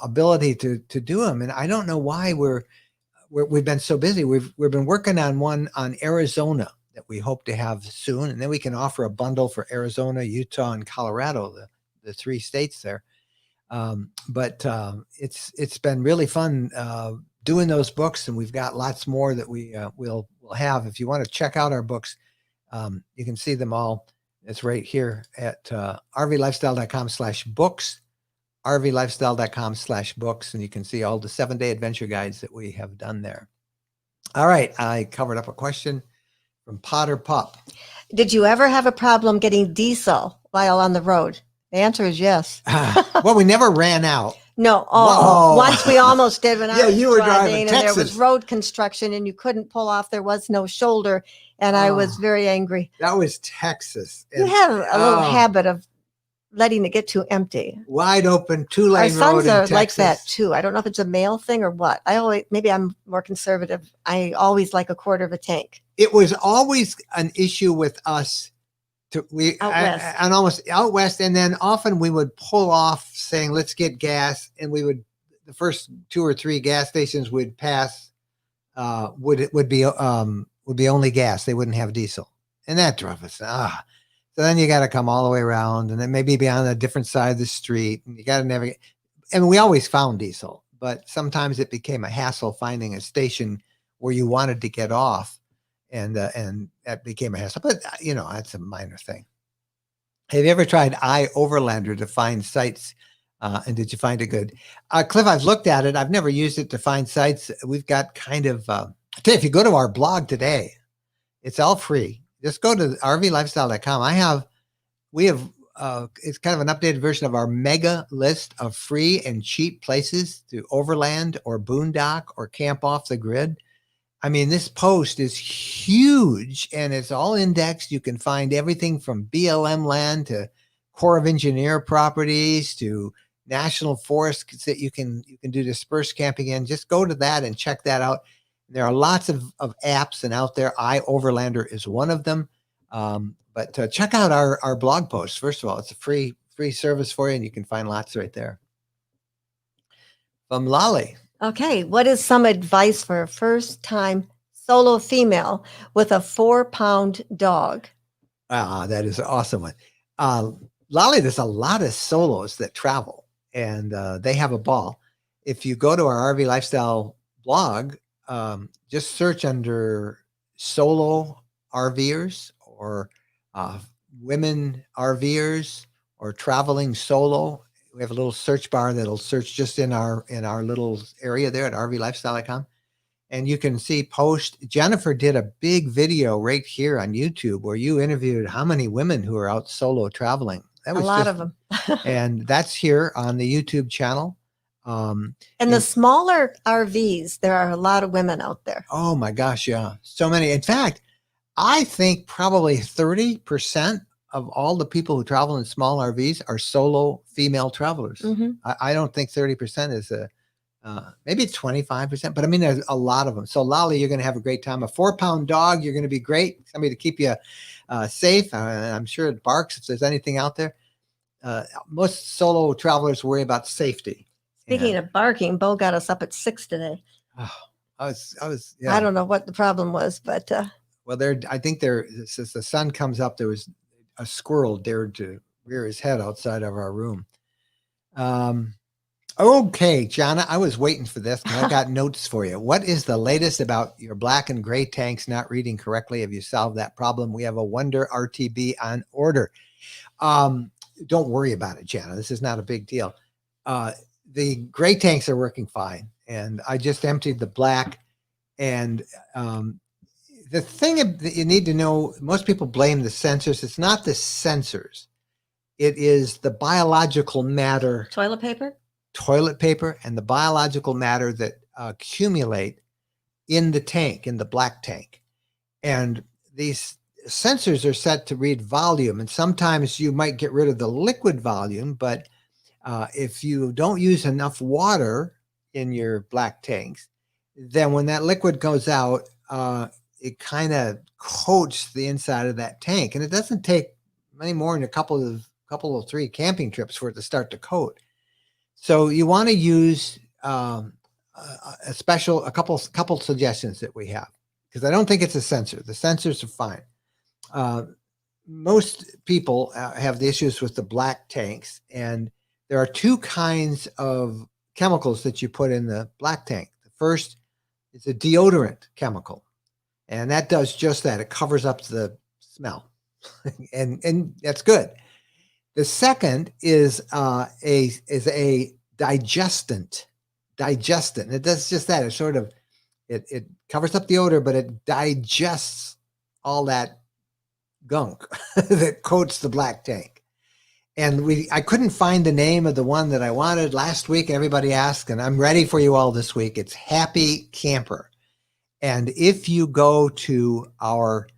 ability to do them. And I don't know why we've been so busy. We've been working on one on Arizona that we hope to have soon, and then we can offer a bundle for Arizona, Utah, and Colorado, the 3 states there. But it's been really fun doing those books, and we've got lots more that we'll have. If you want to check out our books, you can see them all. It's right here at rvlifestyle.com/books, rvlifestyle.com/books, and you can see all the 7-day adventure guides that we have done there. All right, I covered up a question from Potter Pup. Did you ever have a problem getting diesel while on the road? The answer is yes. Well, we never ran out. No. Whoa. Once we almost did when I was you were driving and Texas. there was road construction and you couldn't pull off. There was no shoulder, and I was very angry. That was Texas. You have a little habit of letting it get too empty. Wide open 2-lane Our road sons in are Texas. like that too. I don't know if it's a male thing or what. Maybe I'm more conservative. I always like a quarter of a tank. It was always an issue with us. Out west, and then often we would pull off saying, let's get gas, and the first 2 or 3 gas stations we'd pass would be only gas. They wouldn't have diesel, and that drove us. So then you got to come all the way around, and then maybe be on a different side of the street, and you got to navigate. And we always found diesel, but sometimes it became a hassle finding a station where you wanted to get off. And that became a hassle, but that's a minor thing. Have you ever tried iOverlander to find sites? And did you find it good? Cliff, I've looked at it. I've never used it to find sites. We've got kind of, if you go to our blog today, it's all free. Just go to rvlifestyle.com. We have it's kind of an updated version of our mega list of free and cheap places to overland or boondock or camp off the grid. I mean, this post is huge and it's all indexed. You can find everything from BLM land to Corps of Engineer properties to national forests that you can do dispersed camping in. Just go to that and check that out. There are lots of apps and out there. iOverlander is one of them. But check out our blog post. First of all, it's a free service for you, and you can find lots right there. From Lolly. Okay, what is some advice for a first-time solo female with a 4-pound dog? That is an awesome one. Lolly, there's a lot of solos that travel, and they have a ball. If you go to our RV Lifestyle blog, just search under solo RVers or women RVers or traveling solo. We have a little search bar that'll search just in our little area there at rvlifestyle.com. And you can see post. Jennifer did a big video right here on YouTube where you interviewed how many women who are out solo traveling. That was A lot of them. and that's here on the YouTube channel. And the smaller RVs, there are a lot of women out there. Oh my gosh, yeah. So many. In fact, I think probably 30% of all the people who travel in small RVs are solo female travelers. Mhm. I don't think 30% is maybe it's 25%, but I mean, there's a lot of them. So Lolly, you're going to have a great time. A 4-pound dog, you're going to be great. Somebody to keep you safe. I'm sure it barks if there's anything out there. Most solo travelers worry about safety. Speaking of barking, Bo got us up at 6 today. Oh, I was, yeah. I don't know what the problem was, but Well, I think since the sun comes up, there was a squirrel dared to rear his head outside of our room. Okay, Jana, I was waiting for this because I got notes for you. What is the latest about your black and gray tanks not reading correctly? Have you solved that problem? We have a Wonder RTB on order. Don't worry about it, Jana. This is not a big deal. The gray tanks are working fine, and I just emptied the black. And the thing that you need to know, most people blame the sensors. It's not the sensors. It is the biological matter. toilet paper And the biological matter that accumulate in the tank, in the black tank. And these sensors are set to read volume. And sometimes you might get rid of the liquid volume, but if you don't use enough water in your black tanks, then when that liquid goes out, it kind of coats the inside of that tank. And it doesn't take any more than a couple of 3 camping trips for it to start to coat. So you want to use a couple suggestions that we have, because I don't think it's a sensor. The sensors are fine. Most people have the issues with the black tanks, and there are 2 kinds of chemicals that you put in the black tank. The first is a deodorant chemical, and that does just that. It covers up the smell, and that's good. The second is a digestant. And it does just that. It sort of it covers up the odor, but it digests all that gunk that coats the black tank. And I couldn't find the name of the one that I wanted last week. Everybody asked, and I'm ready for you all this week. It's Happy Camper. And if you go to our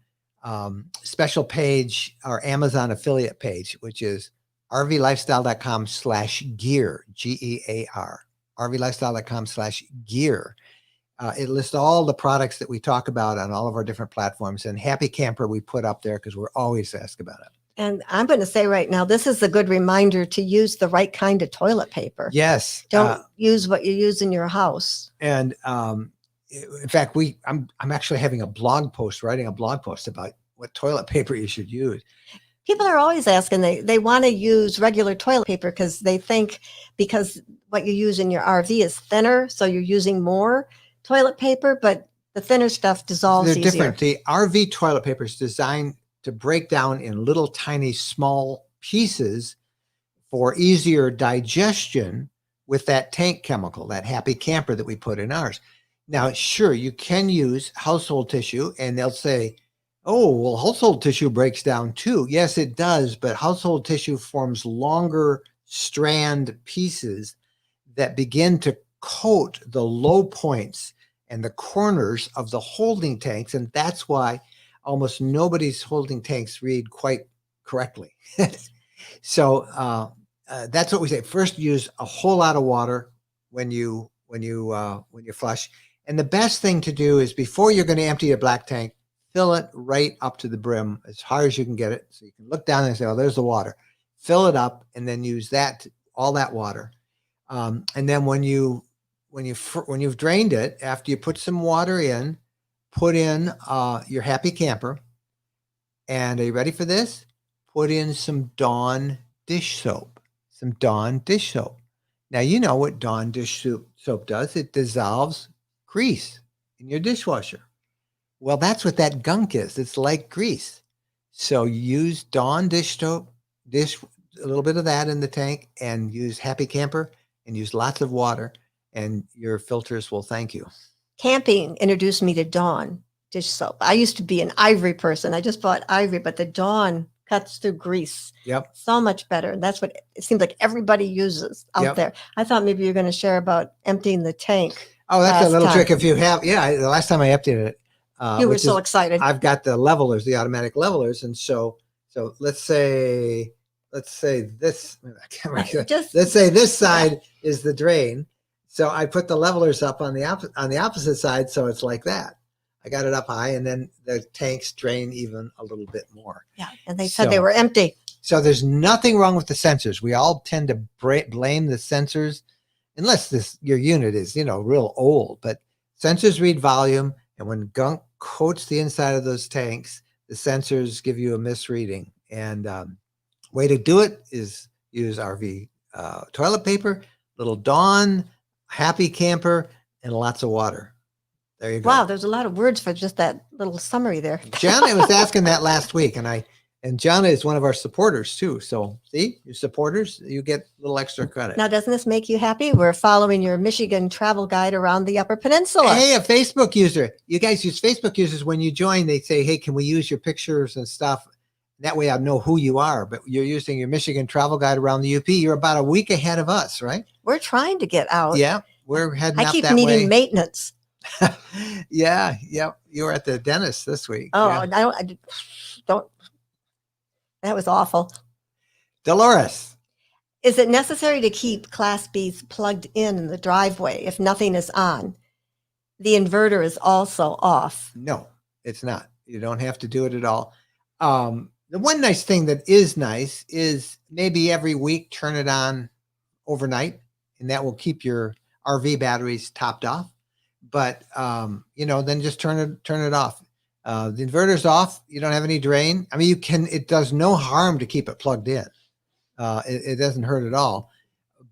special page, our Amazon affiliate page, which is rvlifestyle.com/gear, GEAR, rvlifestyle.com/gear. It lists all the products that we talk about on all of our different platforms, and Happy Camper we put up there because we're always asked about it. And I'm going to say right now, this is a good reminder to use the right kind of toilet paper. Yes. Don't use what you use in your house. And in fact, I'm actually writing a blog post about what toilet paper you should use. People are always asking, they want to use regular toilet paper because they think because what you use in your RV is thinner, so you're using more toilet paper, but the thinner stuff dissolves easier. They're different. The RV toilet paper is designed to break down in little tiny small pieces for easier digestion with that tank chemical, that Happy Camper that we put in ours. Now, sure, you can use household tissue, and they'll say Oh, well, household tissue breaks down too. Yes, it does, but household tissue forms longer strand pieces that begin to coat the low points and the corners of the holding tanks. And that's why almost nobody's holding tanks read quite correctly. So that's what we say. First, use a whole lot of water when you flush. And the best thing to do is before you're going to empty your black tank, fill it right up to the brim as hard as you can get it. So you can look down and say, "Oh, there's the water." Fill it up, and then use all that water. And then when you've drained it, after you put some water in, put in your Happy Camper. And are you ready for this? Put in some Dawn dish soap. Some Dawn dish soap. Now you know what Dawn dish soap does. It dissolves grease in your dishwasher. Well, that's what that gunk is. It's like grease. So use Dawn dish soap, a little bit of that in the tank, and use Happy Camper and use lots of water, and your filters will thank you. Camping introduced me to Dawn dish soap. I used to be an Ivory person. I just bought Ivory, but the Dawn cuts through grease. Yep. So much better. And that's what it seems like everybody uses out there. I thought maybe you're going to share about emptying the tank. Oh, that's a little trick if you have. Yeah, the last time I emptied it. You were so excited. I've got the levelers, the automatic levelers. And so let's say this, let's say this side is the drain. So I put the levelers up on the opposite side. So it's like that. I got it up high, and then the tanks drain even a little bit more. Yeah. And they said they were empty. So there's nothing wrong with the sensors. We all tend to blame the sensors unless your unit is, real old, but sensors read volume. And when gunk coats the inside of those tanks, the sensors give you a misreading. And way to do it is use RV toilet paper, little Dawn, Happy Camper, and lots of water. There you go. Wow, there's a lot of words for just that little summary there. Jana was asking that last week, and Jana is one of our supporters too. So see, your supporters, you get a little extra credit. Now, doesn't this make you happy? We're following your Michigan travel guide around the Upper Peninsula. Hey, a Facebook user. You guys use Facebook users when you join. They say, "Hey, can we use your pictures and stuff?" That way I know who you are. But you're using your Michigan travel guide around the UP. You're about a week ahead of us, right? We're trying to get out. Yeah, we're heading up that way. I keep needing maintenance. Yeah. You were at the dentist this week. Oh, yeah. I don't. That was awful. Dolores. Is it necessary to keep Class Bs plugged in the driveway if nothing is on? The inverter is also off. No, it's not. You don't have to do it at all. The one nice thing that is nice is maybe every week turn it on overnight, and that will keep your RV batteries topped off. But then just turn it off. The inverter's off. You don't have any drain. I mean, it does no harm to keep it plugged in. It doesn't hurt at all.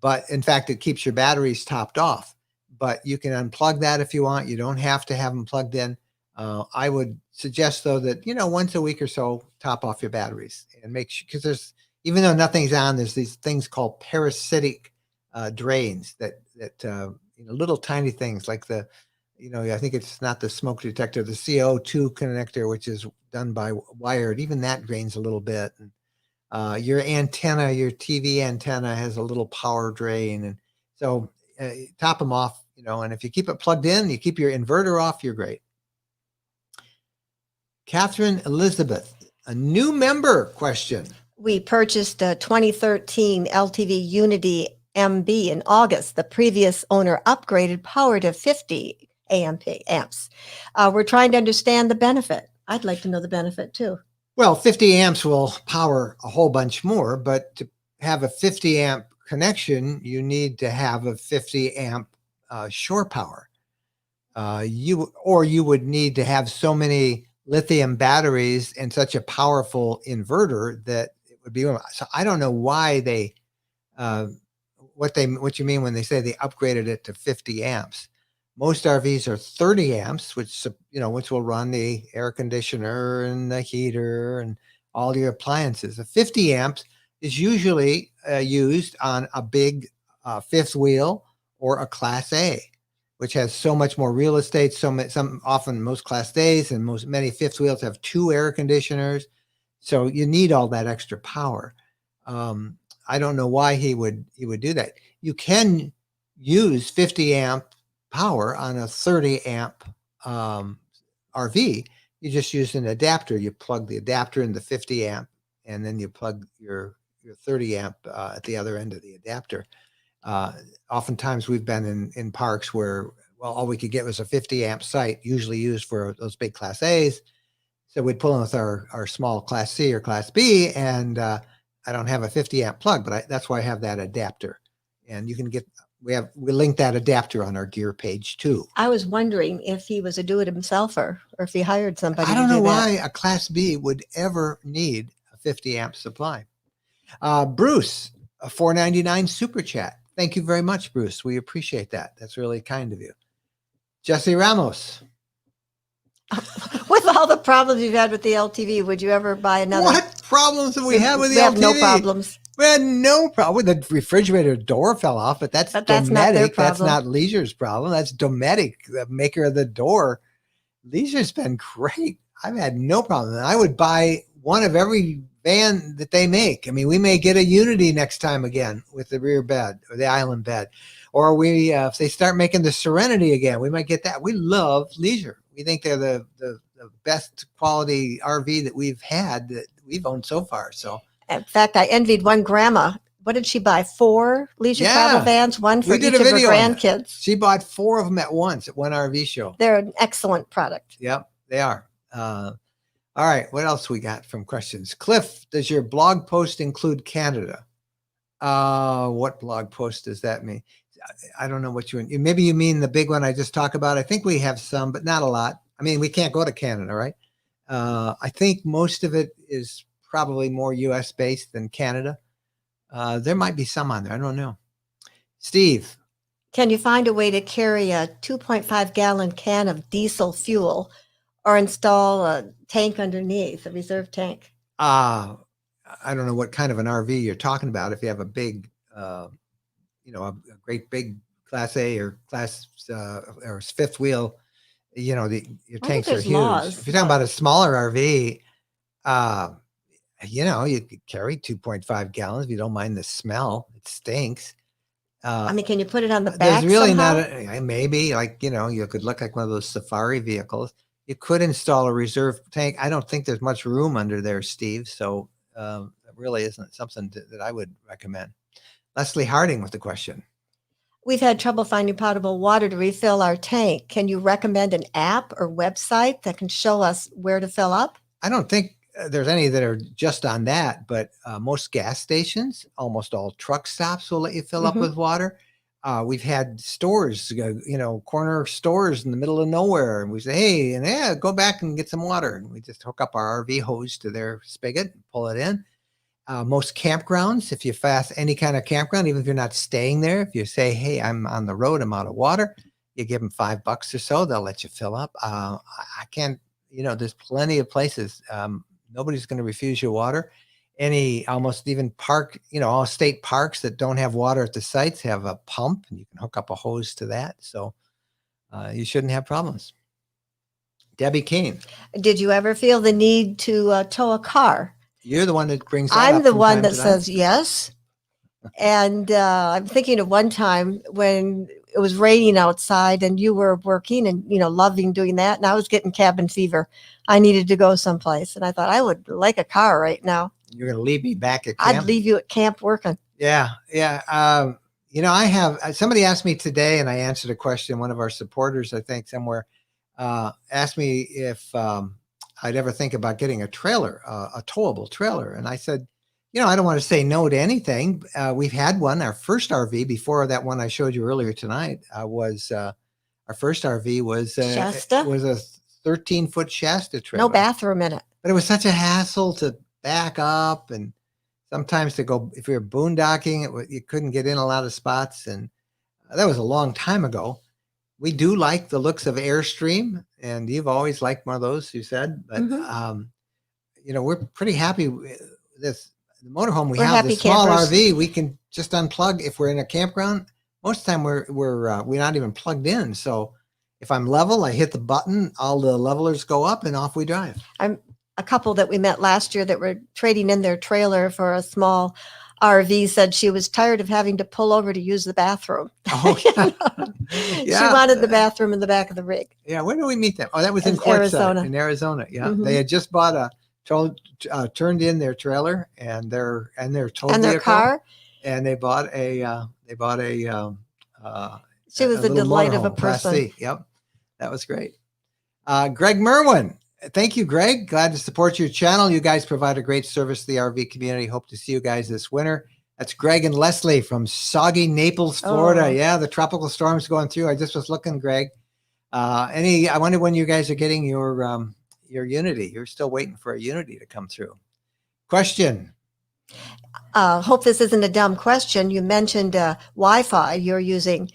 But in fact, it keeps your batteries topped off. But you can unplug that if you want. You don't have to have them plugged in. I would suggest though that, once a week or so, top off your batteries and make sure, because even though nothing's on, there's these things called parasitic drains that little tiny things like I think it's not the smoke detector, the CO2 connector, which is done by wired. Even that drains a little bit. And your antenna, your TV antenna has a little power drain. And so top them off, and if you keep it plugged in, you keep your inverter off, you're great. Catherine Elizabeth, a new member question. We purchased a 2013 LTV Unity MB in August. The previous owner upgraded power to 50 amps. We're trying to understand the benefit. I'd like to know the benefit too. Well, 50 amps will power a whole bunch more, but to have a 50 amp connection, you need to have a 50 amp shore power. You would need to have so many lithium batteries and such a powerful inverter that it would be. So I don't know why they, what you mean when they say they upgraded it to 50 amps. Most RVs are 30 amps, which will run the air conditioner and the heater and all your appliances. The 50 amps is usually used on a big fifth wheel or a Class A, which has so much more real estate. Often most Class A's and many fifth wheels have 2 air conditioners. So you need all that extra power. I don't know why he would do that. You can use 50 amp power on a 30 amp RV. You just use an adapter. You plug the adapter in the 50 amp, and then you plug your 30 amp at the other end of the adapter. Oftentimes we've been in parks where, well, all we could get was a 50 amp site, usually used for those big Class A's. So we'd pull in with our small Class C or Class B, and I don't have a 50 amp plug, but that's why I have that adapter. And you can get, we link that adapter on our gear page too. I was wondering if he was a do-it-himselfer or if he hired somebody. I don't to know do why that. a Class B would ever need a 50 amp supply. Bruce, a $4.99 super chat. Thank you very much, Bruce. We appreciate that. That's really kind of you. Jesse Ramos. With all the problems you've had with the LTV, would you ever buy another? What problems do we have with the We have LTV? no problems. We had no problem. The refrigerator door fell off, but that's But that's not their Dometic. That's problem. not Leisure's problem. That's Dometic, the maker of the door. Leisure's been great. I've had no problem. I would buy one of every van that they make. I mean, we may get a Unity next time again with the rear bed or the island bed. Or if they start making the Serenity again, we might get that. We love Leisure. We think they're the best quality RV that we've had, that we've owned so far. So, In fact, I envied one grandma. What did she buy? 4 leisure travel vans, one for we each did of a her video on that. grandkids. She bought 4 of them at once at one RV show. They're an excellent product. Yep, they are. All right, what else we got from questions? Cliff, does your blog post include Canada? What blog post does that mean? I don't know what maybe you mean the big one I just talked about. I think we have some, but not a lot. I mean, we can't go to Canada, right? I think most of it is probably more US based than Canada. There might be some on there. I don't know. Steve. Can you find a way to carry a 2.5 gallon can of diesel fuel or install a tank underneath, a reserve tank? I don't know what kind of an RV you're talking about. If you have a big, a great big Class A or Class or fifth wheel, your tanks are huge. Laws. If you're talking about a smaller RV, you could carry 2.5 gallons if you don't mind the smell. It stinks. I mean, can you put it on the back? There's really somehow? maybe you could look like one of those safari vehicles. You could install a reserve tank. I don't think there's much room under there, Steve. So it really isn't something that I would recommend. Leslie Harding with the question. We've had trouble finding potable water to refill our tank. Can you recommend an app or website that can show us where to fill up? I don't think there's any that are just on that, but most gas stations, almost all truck stops will let you fill up with water. We've had stores, corner stores in the middle of nowhere, and we say, hey, go back and get some water. And we just hook up our RV hose to their spigot, pull it in. Most campgrounds, if you fast any kind of campground, even if you're not staying there, if you say, hey, I'm on the road, I'm out of water, you give them $5 or so, they'll let you fill up. I can't, there's plenty of places. Nobody's going to refuse you water. Almost even park, all state parks that don't have water at the sites have a pump, and you can hook up a hose to that. So you shouldn't have problems. Debi Cain. Did you ever feel the need to tow a car? You're the one that brings that I'm up the from one time that to time. says yes. And I'm thinking of one time when it was raining outside and you were working and, loving doing that. And I was getting cabin fever. I needed to go someplace. And I thought I would like a car right now. You're going to leave me back at camp? I'd leave you at camp working. Yeah. I have, somebody asked me today, and I answered a question. One of our supporters, I think somewhere, asked me if I'd ever think about getting a trailer, a towable trailer. And I said, I don't want to say no to anything. We've had one. Our first RV, before that one I showed you earlier tonight, our first RV was Shasta? was a 13-foot Shasta trailer. No bathroom in it. But it was such a hassle to back up, and sometimes to go, if you're boondocking, you couldn't get in a lot of spots. And that was a long time ago. We do like the looks of Airstream, and you've always liked one of those, you said. But, we're pretty happy with this. The motorhome we have, the small campers. RV, we can just unplug. If we're in a campground, most of the time we're not even plugged in. So if I'm level, I hit the button, all the levelers go up, and off we drive. A couple that we met last year that were trading in their trailer for a small RV said she was tired of having to pull over to use the bathroom. Oh, yeah. She Yeah. wanted the bathroom in the back of the rig. Yeah, where do we meet them? Oh, that was in In Quartzsite, Arizona. in Arizona. Yeah, Mhm. they had just bought turned in their trailer and their tow And their vehicle, car, and they bought a she was a little delight of a motorhome, Class person. C. Yep, that was great. Greg Merwin, thank you, Greg. Glad to support your channel. You guys provide a great service to the RV community. Hope to see you guys this winter. That's Greg and Leslie from soggy Naples, Florida. Oh. Yeah, the tropical storm's going through. I just was looking, Greg. I wonder when you guys are getting your Unity. You're still waiting for a Unity to come through. Question. Hope this isn't a dumb question. You mentioned Wi-Fi you're using.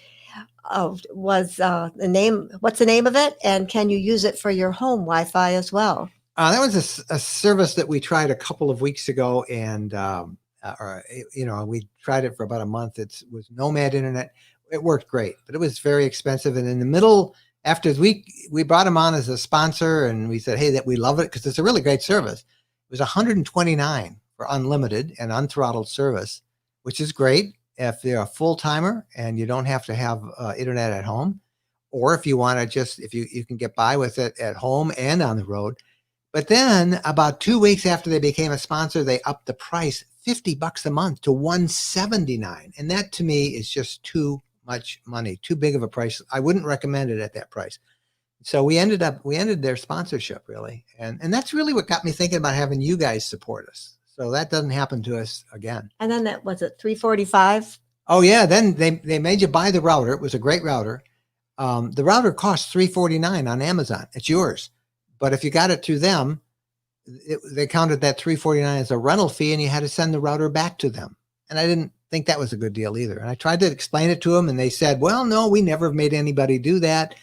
What's the name of it? And can you use it for your home Wi-Fi as well? That was a service that we tried a couple of weeks ago, and we tried it for about a month. It was Nomad Internet. It worked great, but it was very expensive. And in the middle, after we brought them on as a sponsor, and we said, hey, that we love it because it's a really great service. It was $129 for unlimited and unthrottled service, which is great if you're a full timer and you don't have to have internet at home, or if you want to just if you can get by with it at home and on the road. But then about 2 weeks after they became a sponsor, they upped the price $50 a month to $179, and that to me is just too much money, too big of a price. I wouldn't recommend it at that price. So we ended their sponsorship, really, and that's really what got me thinking about having you guys support us. So that doesn't happen to us again. And then that was it $345. Oh yeah, then they made you buy the router. It was a great router. The router cost $349 on Amazon. It's yours, but if you got it through them, they counted that $349 as a rental fee, and you had to send the router back to them. And I didn't think that was a good deal either. And I tried to explain it to them, and they said, "Well, no, we never made anybody do that."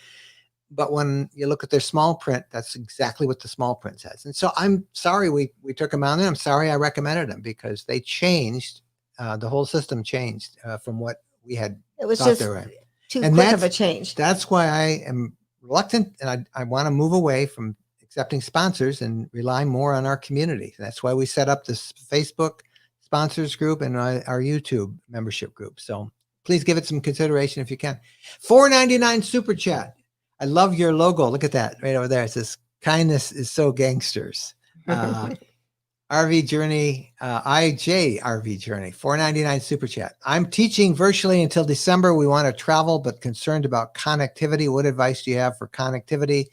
But when you look at their small print, that's exactly what the small print says. And so I'm sorry we took them on there. I'm sorry I recommended them because they changed. The whole system changed from what we had. It was thought just they were. too And quick of a change. That's why I am reluctant, and I want to move away from accepting sponsors and rely more on our community. That's why we set up this Facebook sponsors group and our YouTube membership group. So please give it some consideration if you can. $4.99 super chat. I love your logo. Look at that right over there. It says, kindness is so gangsters. RV Journey, IJ RV Journey, $4.99 super chat. I'm teaching virtually until December. We want to travel, but concerned about connectivity. What advice do you have for connectivity,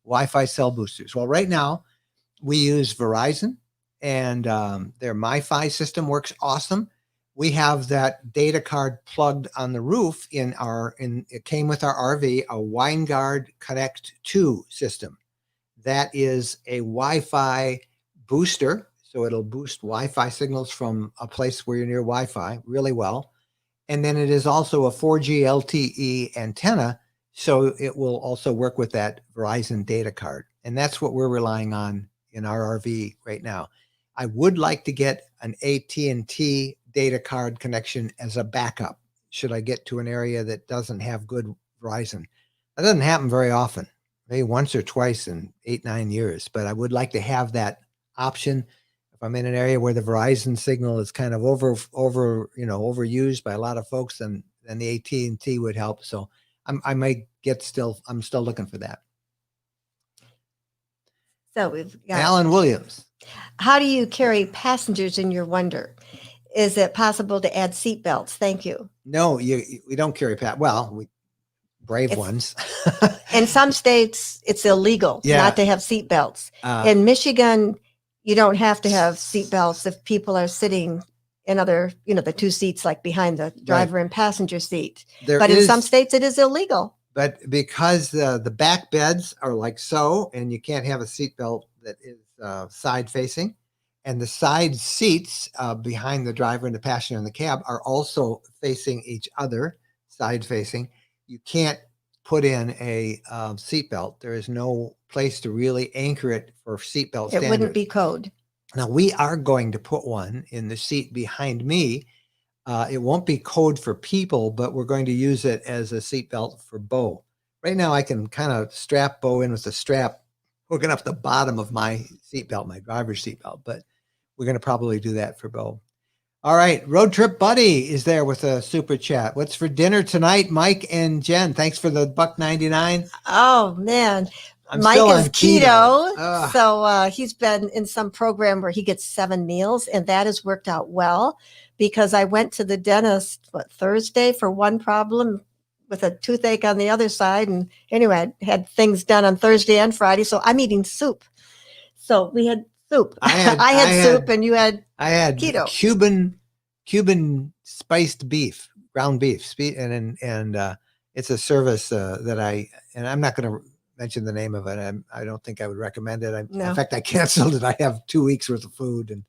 Wi-Fi cell boosters? Well, right now we use Verizon, and their MiFi system works awesome. We have that data card plugged on the roof it came with our RV, a WineGuard Connect 2 system. That is a Wi-Fi booster. So it'll boost Wi-Fi signals from a place where you're near Wi-Fi really well. And then it is also a 4G LTE antenna. So it will also work with that Verizon data card. And that's what we're relying on in our RV right now. I would like to get an AT&T data card connection as a backup should I get to an area that doesn't have good Verizon. That doesn't happen very often, maybe once or twice in 8-9 years, but I would like to have that option. If I'm in an area where the Verizon signal is kind of overused by a lot of folks, then the AT&T would help. So I'm still looking for that. So we've got Alan Williams. How do you carry passengers in your Wonder? Is it possible to add seat belts? Thank you. No, we don't carry we brave ones. In some states, it's illegal not to have seat belts. In Michigan, you don't have to have seat belts if people are sitting in the two seats like behind the driver and passenger seat. But in some states, it is illegal. But because the back beds are like so, and you can't have a seat belt that is side facing, and the side seats behind the driver and the passenger in the cab are also facing each other, side facing, you can't put in a seat belt. There is no place to really anchor it for seat belt standards. It wouldn't be code. Now we are going to put one in the seat behind me It won't be code for people, but we're going to use it as a seatbelt for Bo. Right now, I can kind of strap Bo in with the strap hooking up the bottom of my seatbelt, my driver's seatbelt, but we're going to probably do that for Bo. All right. Road Trip Buddy is there with a super chat. What's for dinner tonight, Mike and Jen? Thanks for the $1.99. Oh man, I'm Mike still is on keto. keto, so he's been in some program where he gets 7 meals, and that has worked out well because I went to the dentist Thursday for one problem with a toothache on the other side, and anyway, I had things done on Thursday and Friday, so I'm eating soup. So we had soup. I had soup, and you had I had keto. Cuban spiced beef, ground beef, and it's a service that I'm not going to mention the name of it. I don't think I would recommend it. No. In fact, I canceled it. I have 2 weeks worth of food, and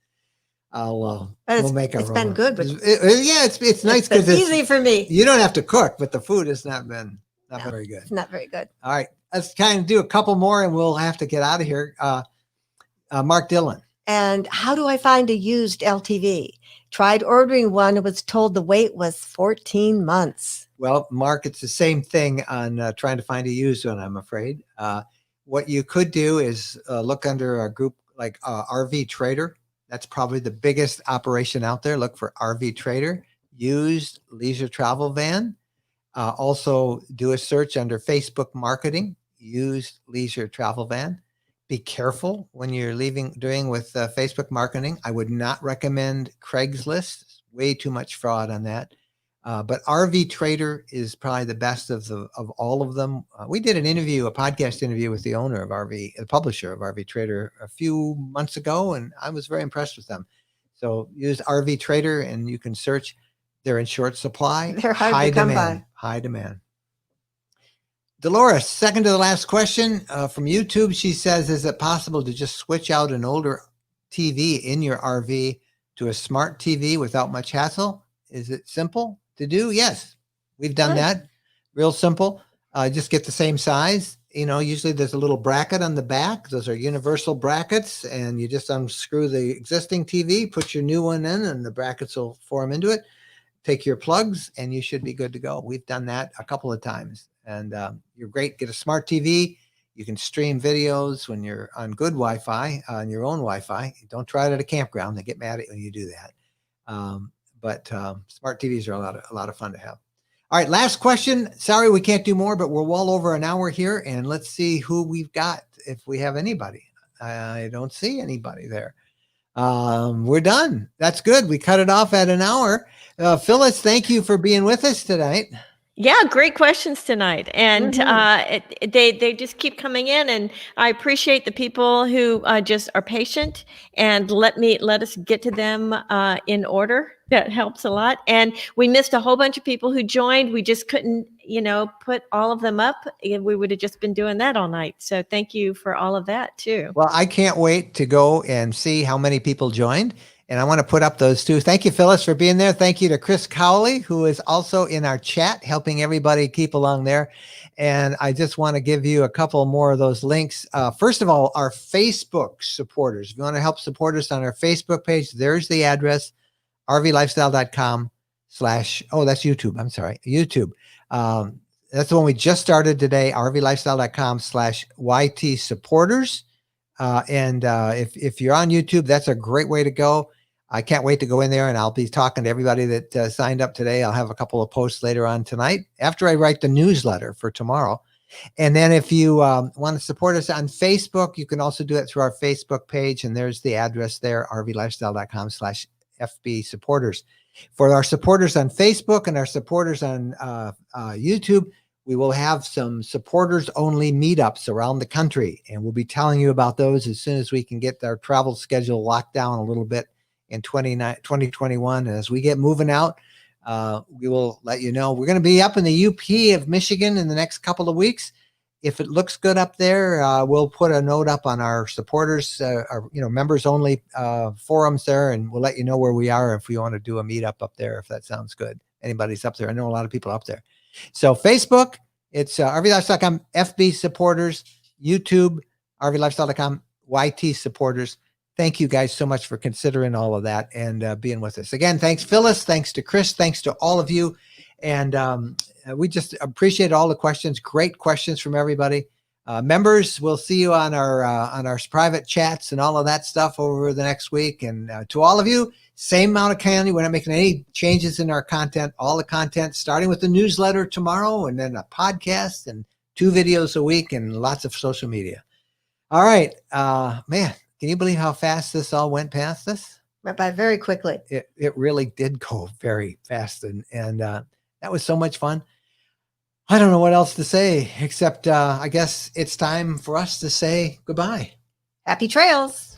we'll make it's been good. But it's nice because it's easy for me. You don't have to cook, but the food has not been very good. It's not very good. All right, let's kind of do a couple more, and we'll have to get out of here. Mark Dillon. And how do I find a used LTV? Tried ordering one and was told the wait was 14 months. Well, Mark, it's the same thing on trying to find a used one, I'm afraid. What you could do is look under a group like RV Trader. That's probably the biggest operation out there. Look for RV Trader, used leisure travel van. Also do a search under Facebook marketing, used leisure travel van. Be careful when you're doing with Facebook marketing. I would not recommend Craigslist. Way too much fraud on that. But RV Trader is probably the best of all of them. We did a podcast interview with the owner of the publisher of RV Trader a few months ago, and I was very impressed with them. So use RV Trader, and you can search. They're in short supply. They're hard to come by. High demand. Dolores, second to the last question from YouTube. She says, is it possible to just switch out an older TV in your RV to a smart TV without much hassle? Is it simple to do? Yes, we've done that. Real simple. Just get the same size. Usually there's a little bracket on the back. Those are universal brackets, and you just unscrew the existing TV, put your new one in, and the brackets will form into it. Take your plugs, and you should be good to go. We've done that a couple of times. And you're great. Get a smart TV. You can stream videos when you're on good Wi-Fi, on your own Wi-Fi. Don't try it at a campground. They get mad at you when you do that. But smart TVs are a lot of fun to have. All right, last question. Sorry, we can't do more, but we're well over an hour here. And let's see who we've got, if we have anybody. I don't see anybody there. We're done. That's good. We cut it off at an hour. Phyllis, thank you for being with us tonight. Yeah, great questions tonight. And they just keep coming in, and I appreciate the people who just are patient and let us get to them in order. That helps a lot. And we missed a whole bunch of people who joined. We just couldn't, put all of them up. We would have just been doing that all night. So thank you for all of that too. Well, I can't wait to go and see how many people joined. And I want to put up those two. Thank you, Phyllis, for being there. Thank you to Chris Cowley, who is also in our chat, helping everybody keep along there. And I just want to give you a couple more of those links. First of all, our Facebook supporters. If you want to help support us on our Facebook page, there's the address, rvlifestyle.com/ that's YouTube. I'm sorry, YouTube. That's the one we just started today, rvlifestyle.com/YT supporters. And if you're on YouTube, that's a great way to go. I can't wait to go in there, and I'll be talking to everybody that signed up today. I'll have a couple of posts later on tonight after I write the newsletter for tomorrow. And then if you want to support us on Facebook, you can also do it through our Facebook page. And there's the address there, rvlifestyle.com/FB supporters. For our supporters on Facebook and our supporters on YouTube, we will have some supporters only meetups around the country. And we'll be telling you about those as soon as we can get our travel schedule locked down a little bit in 2021. And as we get moving out, we will let you know. We're going to be up in the UP of Michigan in the next couple of weeks. If it looks good up there, we'll put a note up on our supporters, our members only forums there, and we'll let you know where we are if we want to do a meetup up there, if that sounds good. Anybody's up there. I know a lot of people up there. So Facebook, it's rvlifestyle.com FB supporters, YouTube, rvlifestyle.com YT supporters. thank you guys so much for considering all of that and being with us. Again, thanks, Phyllis. Thanks to Chris. Thanks to all of you. And we just appreciate all the questions. Great questions from everybody. Members, we'll see you on our private chats and all of that stuff over the next week. And to all of you, same amount of candy. We're not making any changes in our content. All the content, starting with the newsletter tomorrow, and then a podcast and 2 videos a week and lots of social media. All right, man, can you believe how fast this all went past us? Went by very quickly. It really did go very fast, and that was so much fun. I don't know what else to say, except I guess it's time for us to say goodbye. Happy trails.